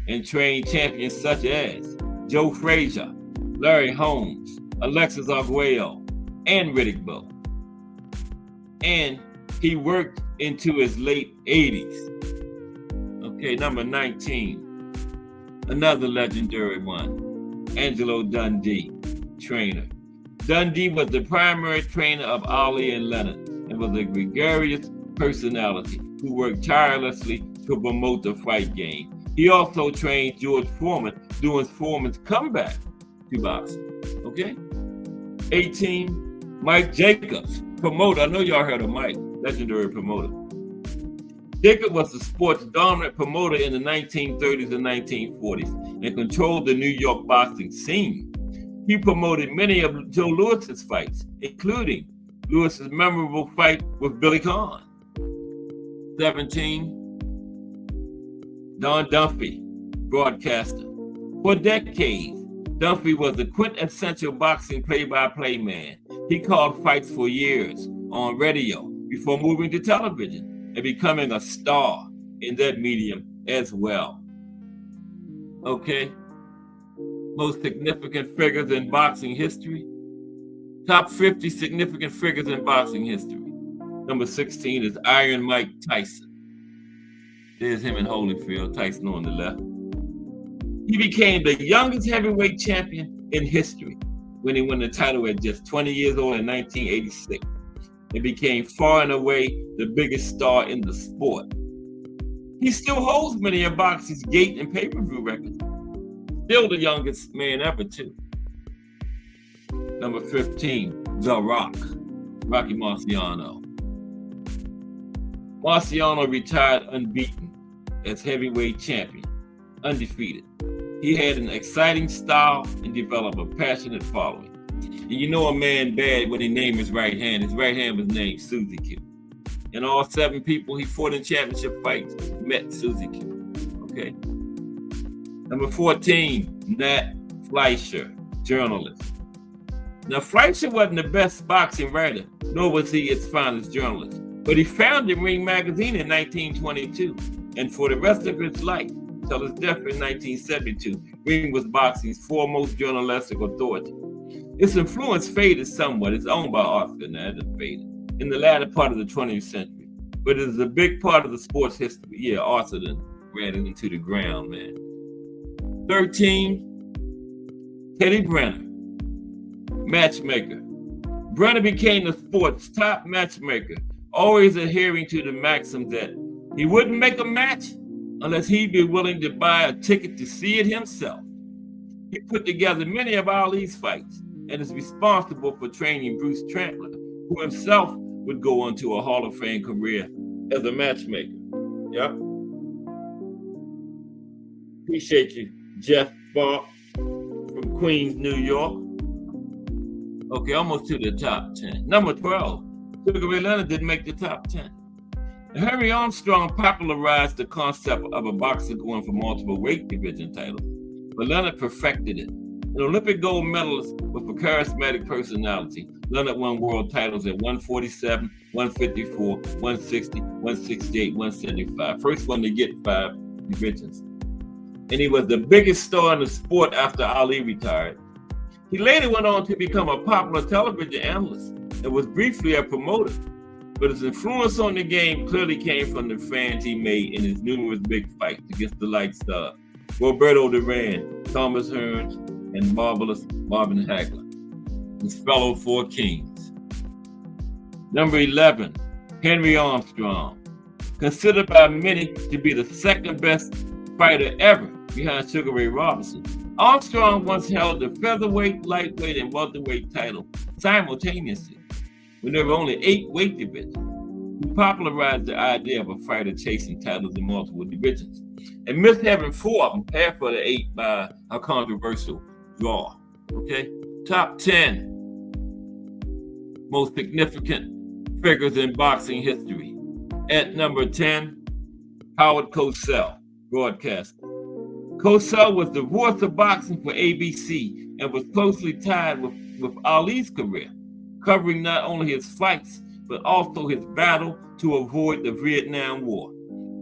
and trained champions such as Joe Frazier, Larry Holmes, Alexis Arguello, and Riddick Bowe. And he worked into his late 80s. Okay, number 19, another legendary one, Angelo Dundee, trainer. Dundee was the primary trainer of Ali and Leonard and was a gregarious personality who worked tirelessly to promote the fight game. He also trained George Foreman during Foreman's comeback to boxing. Okay? 18, Mike Jacobs, promoter. I know y'all heard of Mike, legendary promoter. Jacob was the sport's dominant promoter in the 1930s and 1940s and controlled the New York boxing scene. He promoted many of Joe Louis's fights, including Louis's memorable fight with Billy Conn. 17, Don Dunphy, broadcaster. For decades, Dunphy was the quintessential boxing play-by-play man. He called fights for years on radio before moving to television and becoming a star in that medium as well. Okay, most significant figures in boxing history. Top 50 significant figures in boxing history. Number 16 is Iron Mike Tyson. There's him in Holyfield, Tyson on the left. He became the youngest heavyweight champion in history when he won the title at just 20 years old in 1986. And became far and away the biggest star in the sport. He still holds many of boxing's gate and pay-per-view records. Still the youngest man ever, too. Number 15, The Rock, Rocky Marciano. Marciano retired unbeaten as heavyweight champion, undefeated. He had an exciting style and developed a passionate following. And you know a man bad when he named his right hand. His right hand was named Suzy Q. And all 7 people he fought in championship fights met Suzy Q. Okay. Number 14, Nat Fleischer, journalist. Now, Fleischer wasn't the best boxing writer, nor was he its finest journalist. But he founded Ring Magazine in 1922. And for the rest of his life, till his death in 1972, Ring was boxing's foremost journalistic authority. Its influence faded somewhat. It's owned by Oscar now, it faded in the latter part of the 20th century. But it is a big part of the sport's history. Yeah, Oscar ran it into the ground, man. 13, Teddy Brenner, matchmaker. Brenner became the sport's top matchmaker, always adhering to the maxim that he wouldn't make a match unless he'd be willing to buy a ticket to see it himself. He put together many of Ali's fights and is responsible for training Bruce Trampler, who himself would go on to a Hall of Fame career as a matchmaker. Yep. Appreciate you, Jeff Falk from Queens, New York. Okay, almost to the top 10. Number 12, Sugar Ray Leonard didn't make the top 10. Harry Armstrong popularized the concept of a boxer going for multiple weight division titles, but Leonard perfected it. An Olympic gold medalist with a charismatic personality, Leonard won world titles at 147, 154, 160, 168, 175. First one to get 5 Richardson. And he was the biggest star in the sport after Ali retired. He later went on to become a popular television analyst and was briefly a promoter. But his influence on the game clearly came from the fans he made in his numerous big fights against the light star, Roberto Duran, Thomas Hearns, and marvelous Marvin Hagler, his fellow Four Kings. Number 11, Henry Armstrong, considered by many to be the second best fighter ever behind Sugar Ray Robinson. Armstrong once held the featherweight, lightweight, and welterweight title simultaneously when there were only 8 weight divisions. He popularized the idea of a fighter chasing titles in multiple divisions and missed having 4 of them, half of the 8 by a controversial draw. Okay, top 10 most significant figures in boxing history. At number 10, Howard Cosell, broadcaster. Cosell was the voice of boxing for ABC and was closely tied with Ali's career, covering not only his fights, but also his battle to avoid the Vietnam War.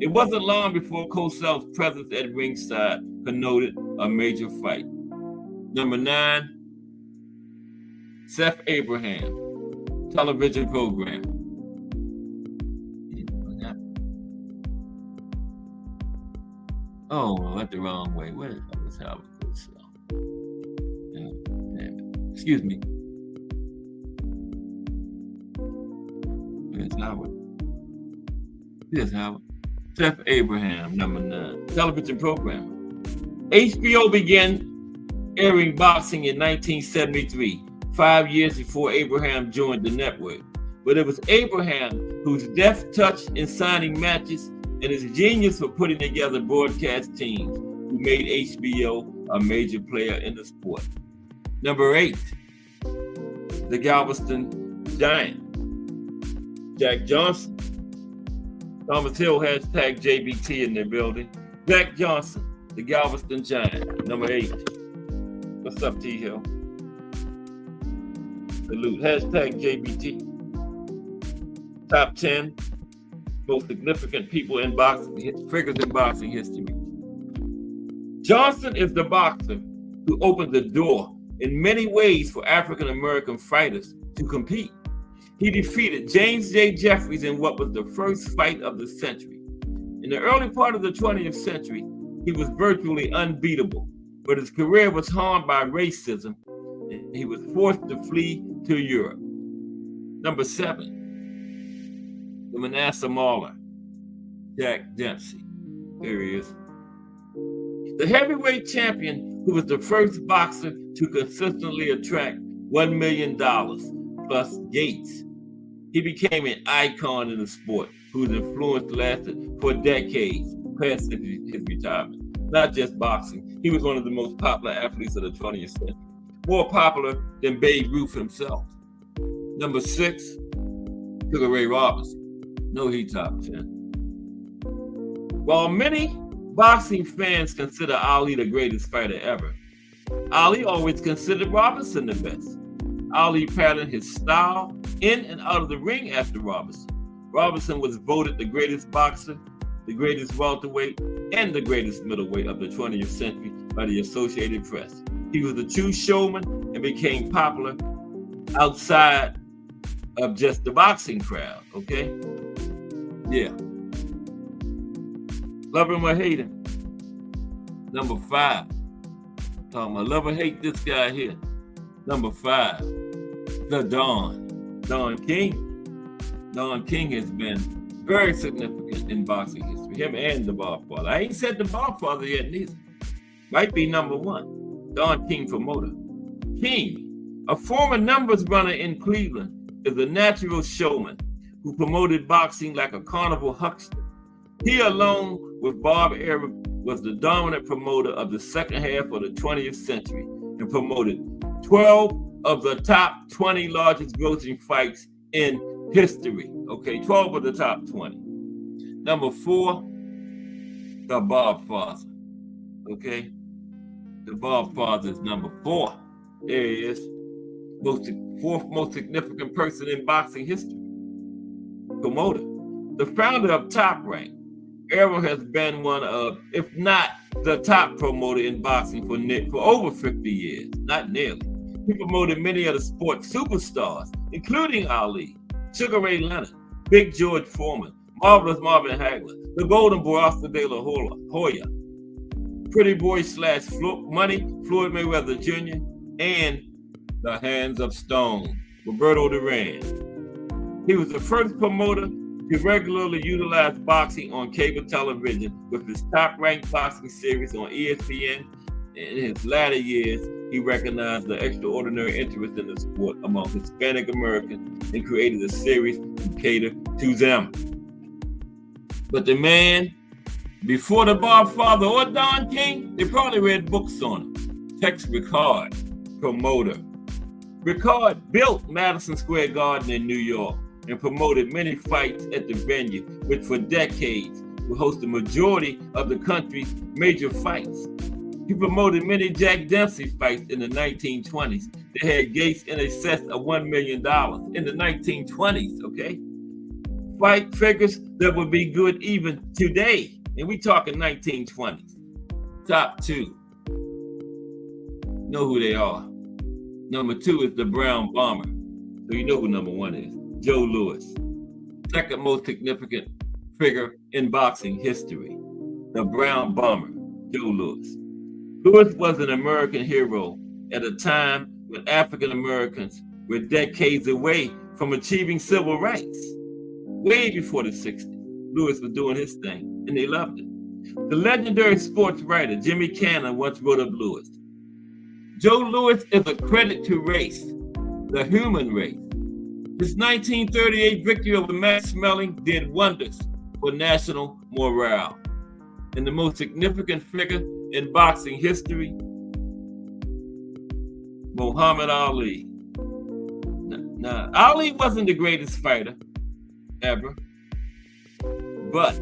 It wasn't long before Cosell's presence at ringside connoted a major fight. Number 9, Seth Abraham, television program. Oh, I went the wrong way. Where the hell is Howard Cosell? Damn it. Excuse me. Where's Howard? Here's Howard. Seth Abraham, number 9, television programmer. HBO began airing boxing in 1973, 5 years before Abraham joined the network. But it was Abraham whose deft touch in signing matches and his genius for putting together broadcast teams who made HBO a major player in the sport. Number 8, the Galveston Giant, Jack Johnson. Thomas Hill, hashtag JBT in their building. Jack Johnson, the Galveston Giant, number 8. What's up, T Hill? Salute, hashtag JBT. Top 10 most significant people in boxing, figures in boxing history. Johnson is the boxer who opened the door in many ways for African American fighters to compete. He defeated James J. Jeffries in what was the first fight of the century. In the early part of the 20th century, he was virtually unbeatable, but his career was harmed by racism, and he was forced to flee to Europe. Number 7, the Manasseh Mauler, Jack Dempsey. There he is. The heavyweight champion who was the first boxer to consistently attract $1 million plus gates. He became an icon in the sport whose influence lasted for decades past his retirement. Not just boxing, he was one of the most popular athletes of the 20th century, more popular than Babe Ruth himself. Number 6, Sugar Ray Robinson. No, he top 10. While many boxing fans consider Ali the greatest fighter ever, Ali always considered Robinson the best. Ali patterned his style in and out of the ring after Robinson. Robinson was voted the greatest boxer, the greatest welterweight, and the greatest middleweight of the 20th century by the Associated Press. He was a true showman and became popular outside of just the boxing crowd, okay? Yeah. Love him or hate him. Number 5. Talking about love or hate this guy here. Number 5, the Don King. Don King has been very significant in boxing history. Him and the Godfather. I ain't said the Godfather yet neither. Might be number 1. Don King promoter. King, a former numbers runner in Cleveland, is a natural showman who promoted boxing like a carnival huckster. He, along with Bob Arum, was the dominant promoter of the second half of the 20th century and promoted 12 of the top 20 largest grossing fights in history. Okay, 12 of the top 20. Number 4, the Godfather. Okay, the Godfather is number 4. There he is. Fourth most significant person in boxing history. Promoter. The founder of Top Rank. Errol has been one of, if not the top promoter in boxing for over 50 years, not nearly. He promoted many of the sports superstars, including Ali, Sugar Ray Leonard, Big George Foreman, Marvelous Marvin Hagler, the Golden Boy Oscar De La Hoya, Pretty Boy / Money, Floyd Mayweather Jr., and the Hands of Stone, Roberto Duran. He was the first promoter to regularly utilize boxing on cable television with his top-ranked boxing series on ESPN. In his latter years, he recognized the extraordinary interest in the sport among Hispanic Americans and created a series to cater to them. But the man, before the Godfather or Don King, they probably read books on him. Tex Rickard, promoter. Rickard built Madison Square Garden in New York and promoted many fights at the venue, which for decades would host the majority of the country's major fights. He promoted many Jack Dempsey fights in the 1920s that had gates in excess of $1 million in the 1920s, okay? Fight figures that would be good even today, and we talking 1920s. Top two. Know who they are. Number two is the Brown Bomber. So you know who number one is. Joe Louis. Second most significant figure in boxing history. The Brown Bomber, Joe Louis. Louis was an American hero at a time when African Americans were decades away from achieving civil rights. Way before the 60s, Louis was doing his thing, and they loved it. The legendary sports writer Jimmy Cannon once wrote of Louis, Joe Louis is a credit to race, the human race. His 1938 victory over Max Schmeling did wonders for national morale. And the most significant figure in boxing history, Muhammad Ali. Now, Ali wasn't the greatest fighter ever, but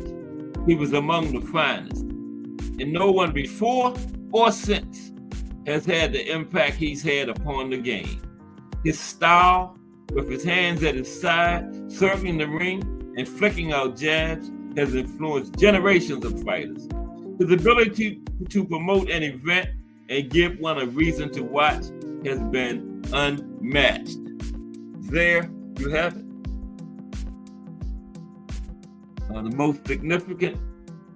he was among the finest. And no one before or since has had the impact he's had upon the game. His style, with his hands at his side, circling the ring and flicking out jabs, has influenced generations of fighters. His ability to promote an event and give one a reason to watch has been unmatched. There you have it. The most significant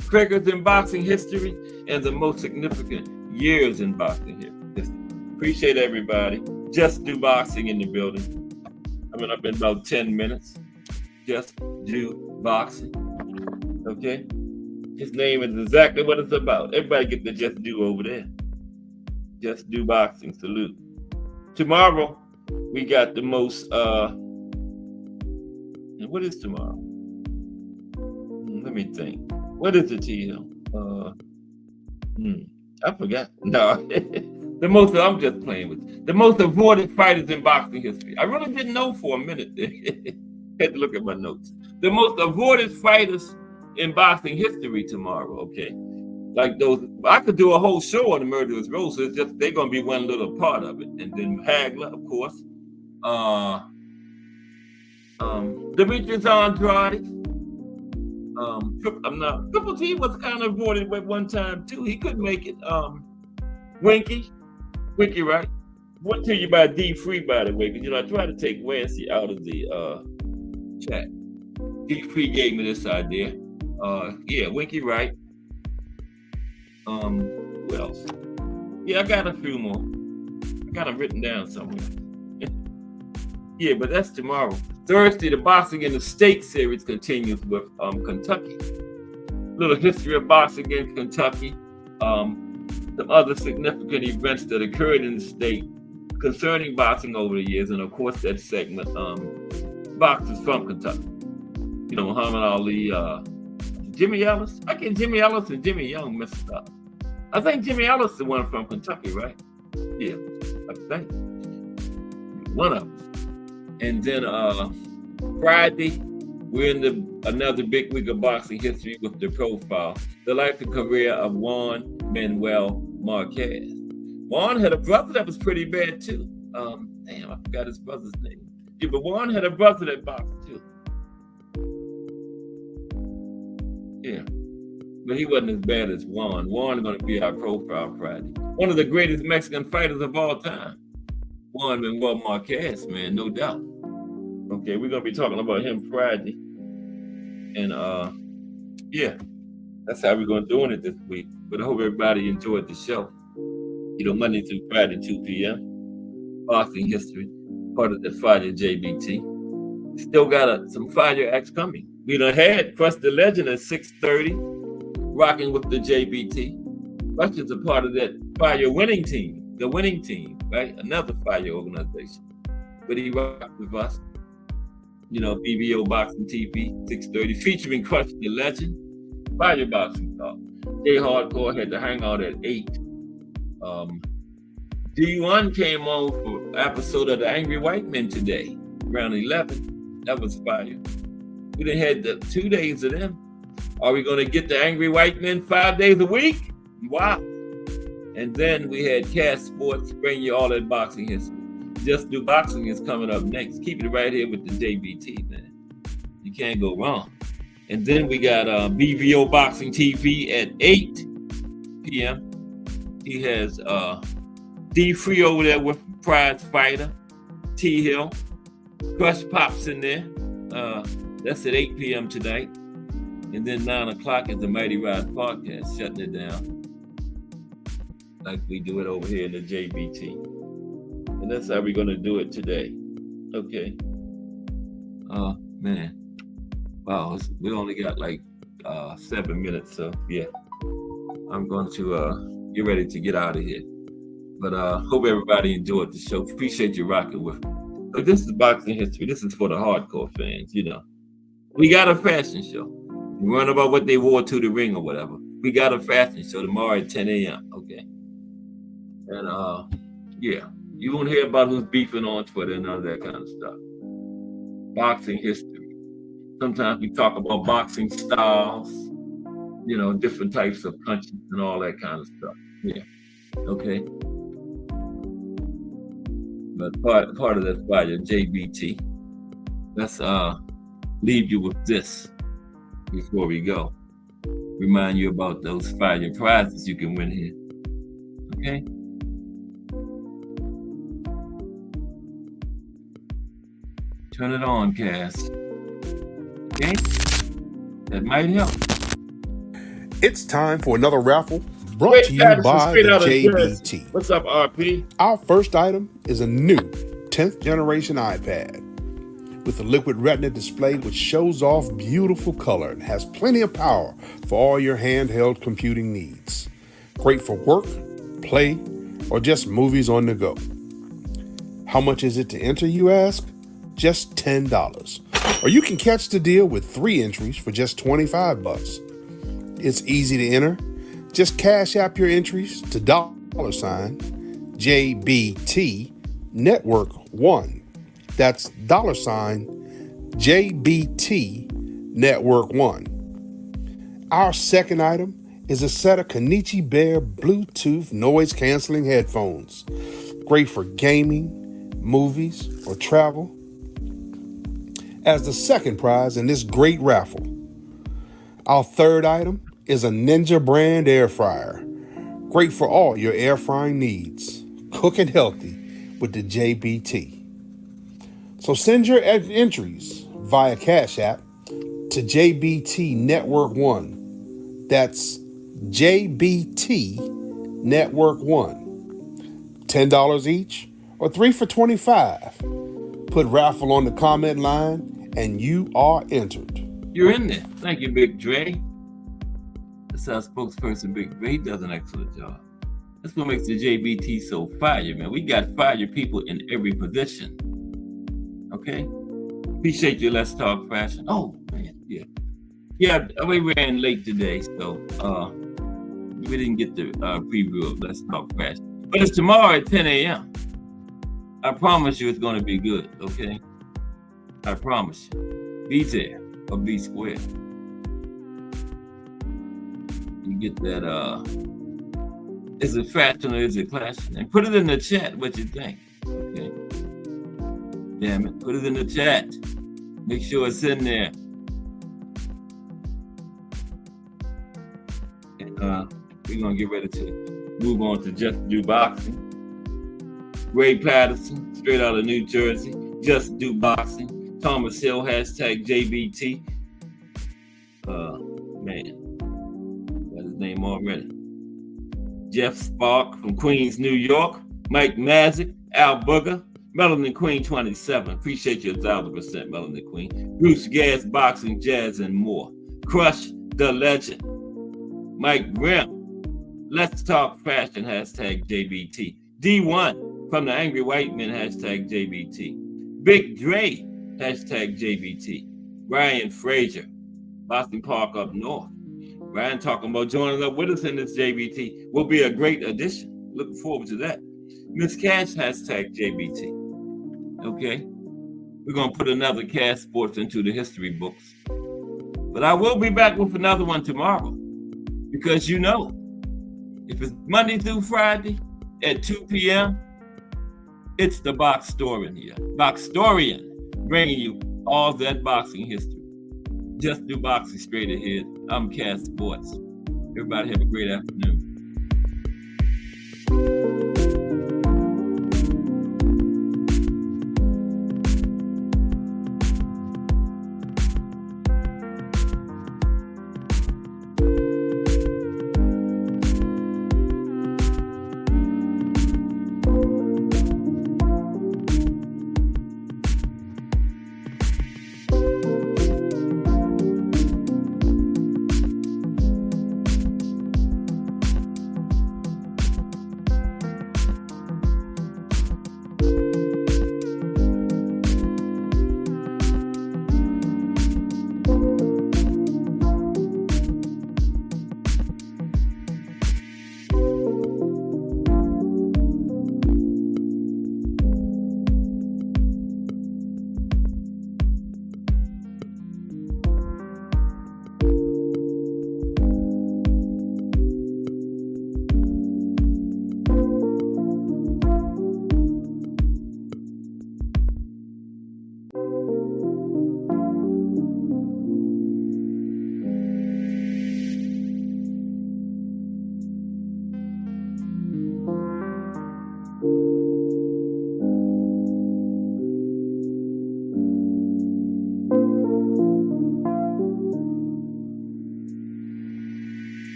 figures in boxing history and the most significant years in boxing history. Appreciate everybody. Just Do Boxing in the building. Coming up in about 10 minutes. Just Do Boxing. Okay? His name is exactly what it's about. Everybody get the Just Do over there. Just Do Boxing. Salute. Tomorrow, we got the most, and what is tomorrow? Let me think. What is it, T-Hill? I forgot. No. The most, I'm just playing with, the most avoided fighters in boxing history. I really didn't know for a minute. Had to look at my notes. The most avoided fighters in boxing history tomorrow, okay? Like those, I could do a whole show on the Murderers Row, so it's just, they're going to be one little part of it. And then Hagler, of course. Demetrius Andrade. Triple T was kind of avoided at one time, too. He couldn't make it. Winky, right? Went to you by D Free, by the way, because I tried to take Wancy out of the chat. D Free gave me this idea. Yeah, Winky, right? Who else? Yeah, I got a few more. I got them written down somewhere. Yeah, but that's tomorrow. Thursday, the Boxing in the State series continues with Kentucky. Little history of boxing in Kentucky. Some other significant events that occurred in the state concerning boxing over the years, and of course that segment, boxers from Kentucky. Muhammad Ali, Jimmy Ellis. I get Jimmy Ellis and Jimmy Young messed up. I think Jimmy Ellis is the one from Kentucky, right? Yeah, I think. One of them. And then Friday, we're in another big week of boxing history with the profile, the life and career of Juan Manuel Marquez. Juan had a brother that was pretty bad too. Damn, I forgot his brother's name. Yeah, but Juan had a brother that boxed too. Yeah, but he wasn't as bad as Juan. Juan is going to be our profile Friday. One of the greatest Mexican fighters of all time. Juan Manuel Marquez, man, no doubt. Okay, we're going to be talking about him Friday. And yeah, that's how we're going to do it this week. But I hope everybody enjoyed the show. You know, Monday through Friday, 2 p.m. Boxing history, part of the Fire JBT. Still got some fire acts coming. We done had Crush the Legend at 6:30, rocking with the JBT. Crush is a part of that fire winning team, the winning team, right? Another fire organization. But he rocked with us. You know, BBO Boxing TV, 6:30, featuring Crush the Legend, Fire Boxing Talk. Jay Hardcore had to hang out at 8. D1 came on for an episode of The Angry White Men today, around 11. That was fire. We done had the 2 days of them. Are we going to get the Angry White Men 5 days a week? Wow. And then we had Cash Sports, bring you all that boxing history. Just Do Boxing is coming up next. Keep it right here with the JBT, man. You can't go wrong. And then we got BVO Boxing TV at 8 p.m. He has D Free over there with Prize Fighter, T Hill. Crush Pops in there. That's at 8 p.m. tonight. And then 9 o'clock is the Mighty Rise podcast, shutting it down. Like we do it over here in the JBT. And that's how we're going to do it today. Okay. Oh, man. Wow, we only got like 7 minutes. So, yeah. I'm going to get ready to get out of here. But hope everybody enjoyed the show. Appreciate you rocking with me. But this is boxing history. This is for the hardcore fans, you know. We got a fashion show. We run about what they wore to the ring or whatever. We got a fashion show tomorrow at 10 a.m. Okay. And yeah, you won't hear about who's beefing on Twitter and none of that kind of stuff. Boxing history. Sometimes we talk about boxing styles, you know, different types of punches and all that kind of stuff. Yeah. Okay. But part of that fire, JBT. Let's leave you with this before we go. Remind you about those fire prizes you can win here. Okay? Turn it on, Cass. Okay? That might help. It's time for another raffle brought to you by the JBT. What's up, RP? Our first item is a new 10th generation iPad with a liquid retina display which shows off beautiful color and has plenty of power for all your handheld computing needs. Great for work, play, or just movies on the go. How much is it to enter, you ask? Just $10. Or you can catch the deal with 3 entries for just $25. It's easy to enter. Just cash app your entries to $JBT Network 1. That's $JBT Network 1. Our second item is a set of Kenichi Bear Bluetooth noise canceling headphones. Great for gaming, movies, or travel. As the second prize in this great raffle. Our third item is a Ninja brand air fryer. Great for all your air frying needs. Cooking healthy with the JBT. So send your entries via Cash App to JBT Network 1. That's JBT Network 1. $10 each or 3 for $25. Put raffle on the comment line and you are entered. You're in there. Thank you, Big Dre. That's our spokesperson, Big Dre. He does an excellent job. That's what makes the JBT so fire, man. We got fire people in every position. Okay? Appreciate you. Let's talk fashion. Oh, man. Yeah. Yeah, we ran late today, so we didn't get the preview of Let's Talk Fashion. But it's tomorrow at 10 a.m. I promise you it's going to be good, okay? I promise you. Be there or be square. You get that, is it fashion or is it clashing? And put it in the chat what you think, okay? Damn it, put it in the chat. Make sure it's in there. We're gonna get ready to move on to Just Do Boxing. Ray Patterson, straight out of New Jersey. Just Do Boxing. Thomas Hill, hashtag JBT. Man, got his name already. Jeff Spark from Queens, New York. Mike Mazik, Al Booger. Melanin Queen 27. Appreciate you 1,000%, Melanin Queen. Bruce Gas, Boxing, Jazz, and more. Crush the Legend. Mike Grimm. Let's Talk Fashion, hashtag JBT. D1 from the Angry White Men, hashtag JBT. Big Dre, hashtag JBT. Brian Frazier, Boston Park up north. Brian talking about joining up with us in this JBT. Will be a great addition. Looking forward to that. Miss Cash, hashtag JBT. Okay, we're gonna put another Cash Sports into the history books. But I will be back with another one tomorrow, because you know, if it's Monday through Friday at 2 p.m., it's the Boxtorian here. Boxtorian, bringing you all that boxing history. Just Do Boxing straight ahead. I'm Cash Sports. Everybody have a great afternoon.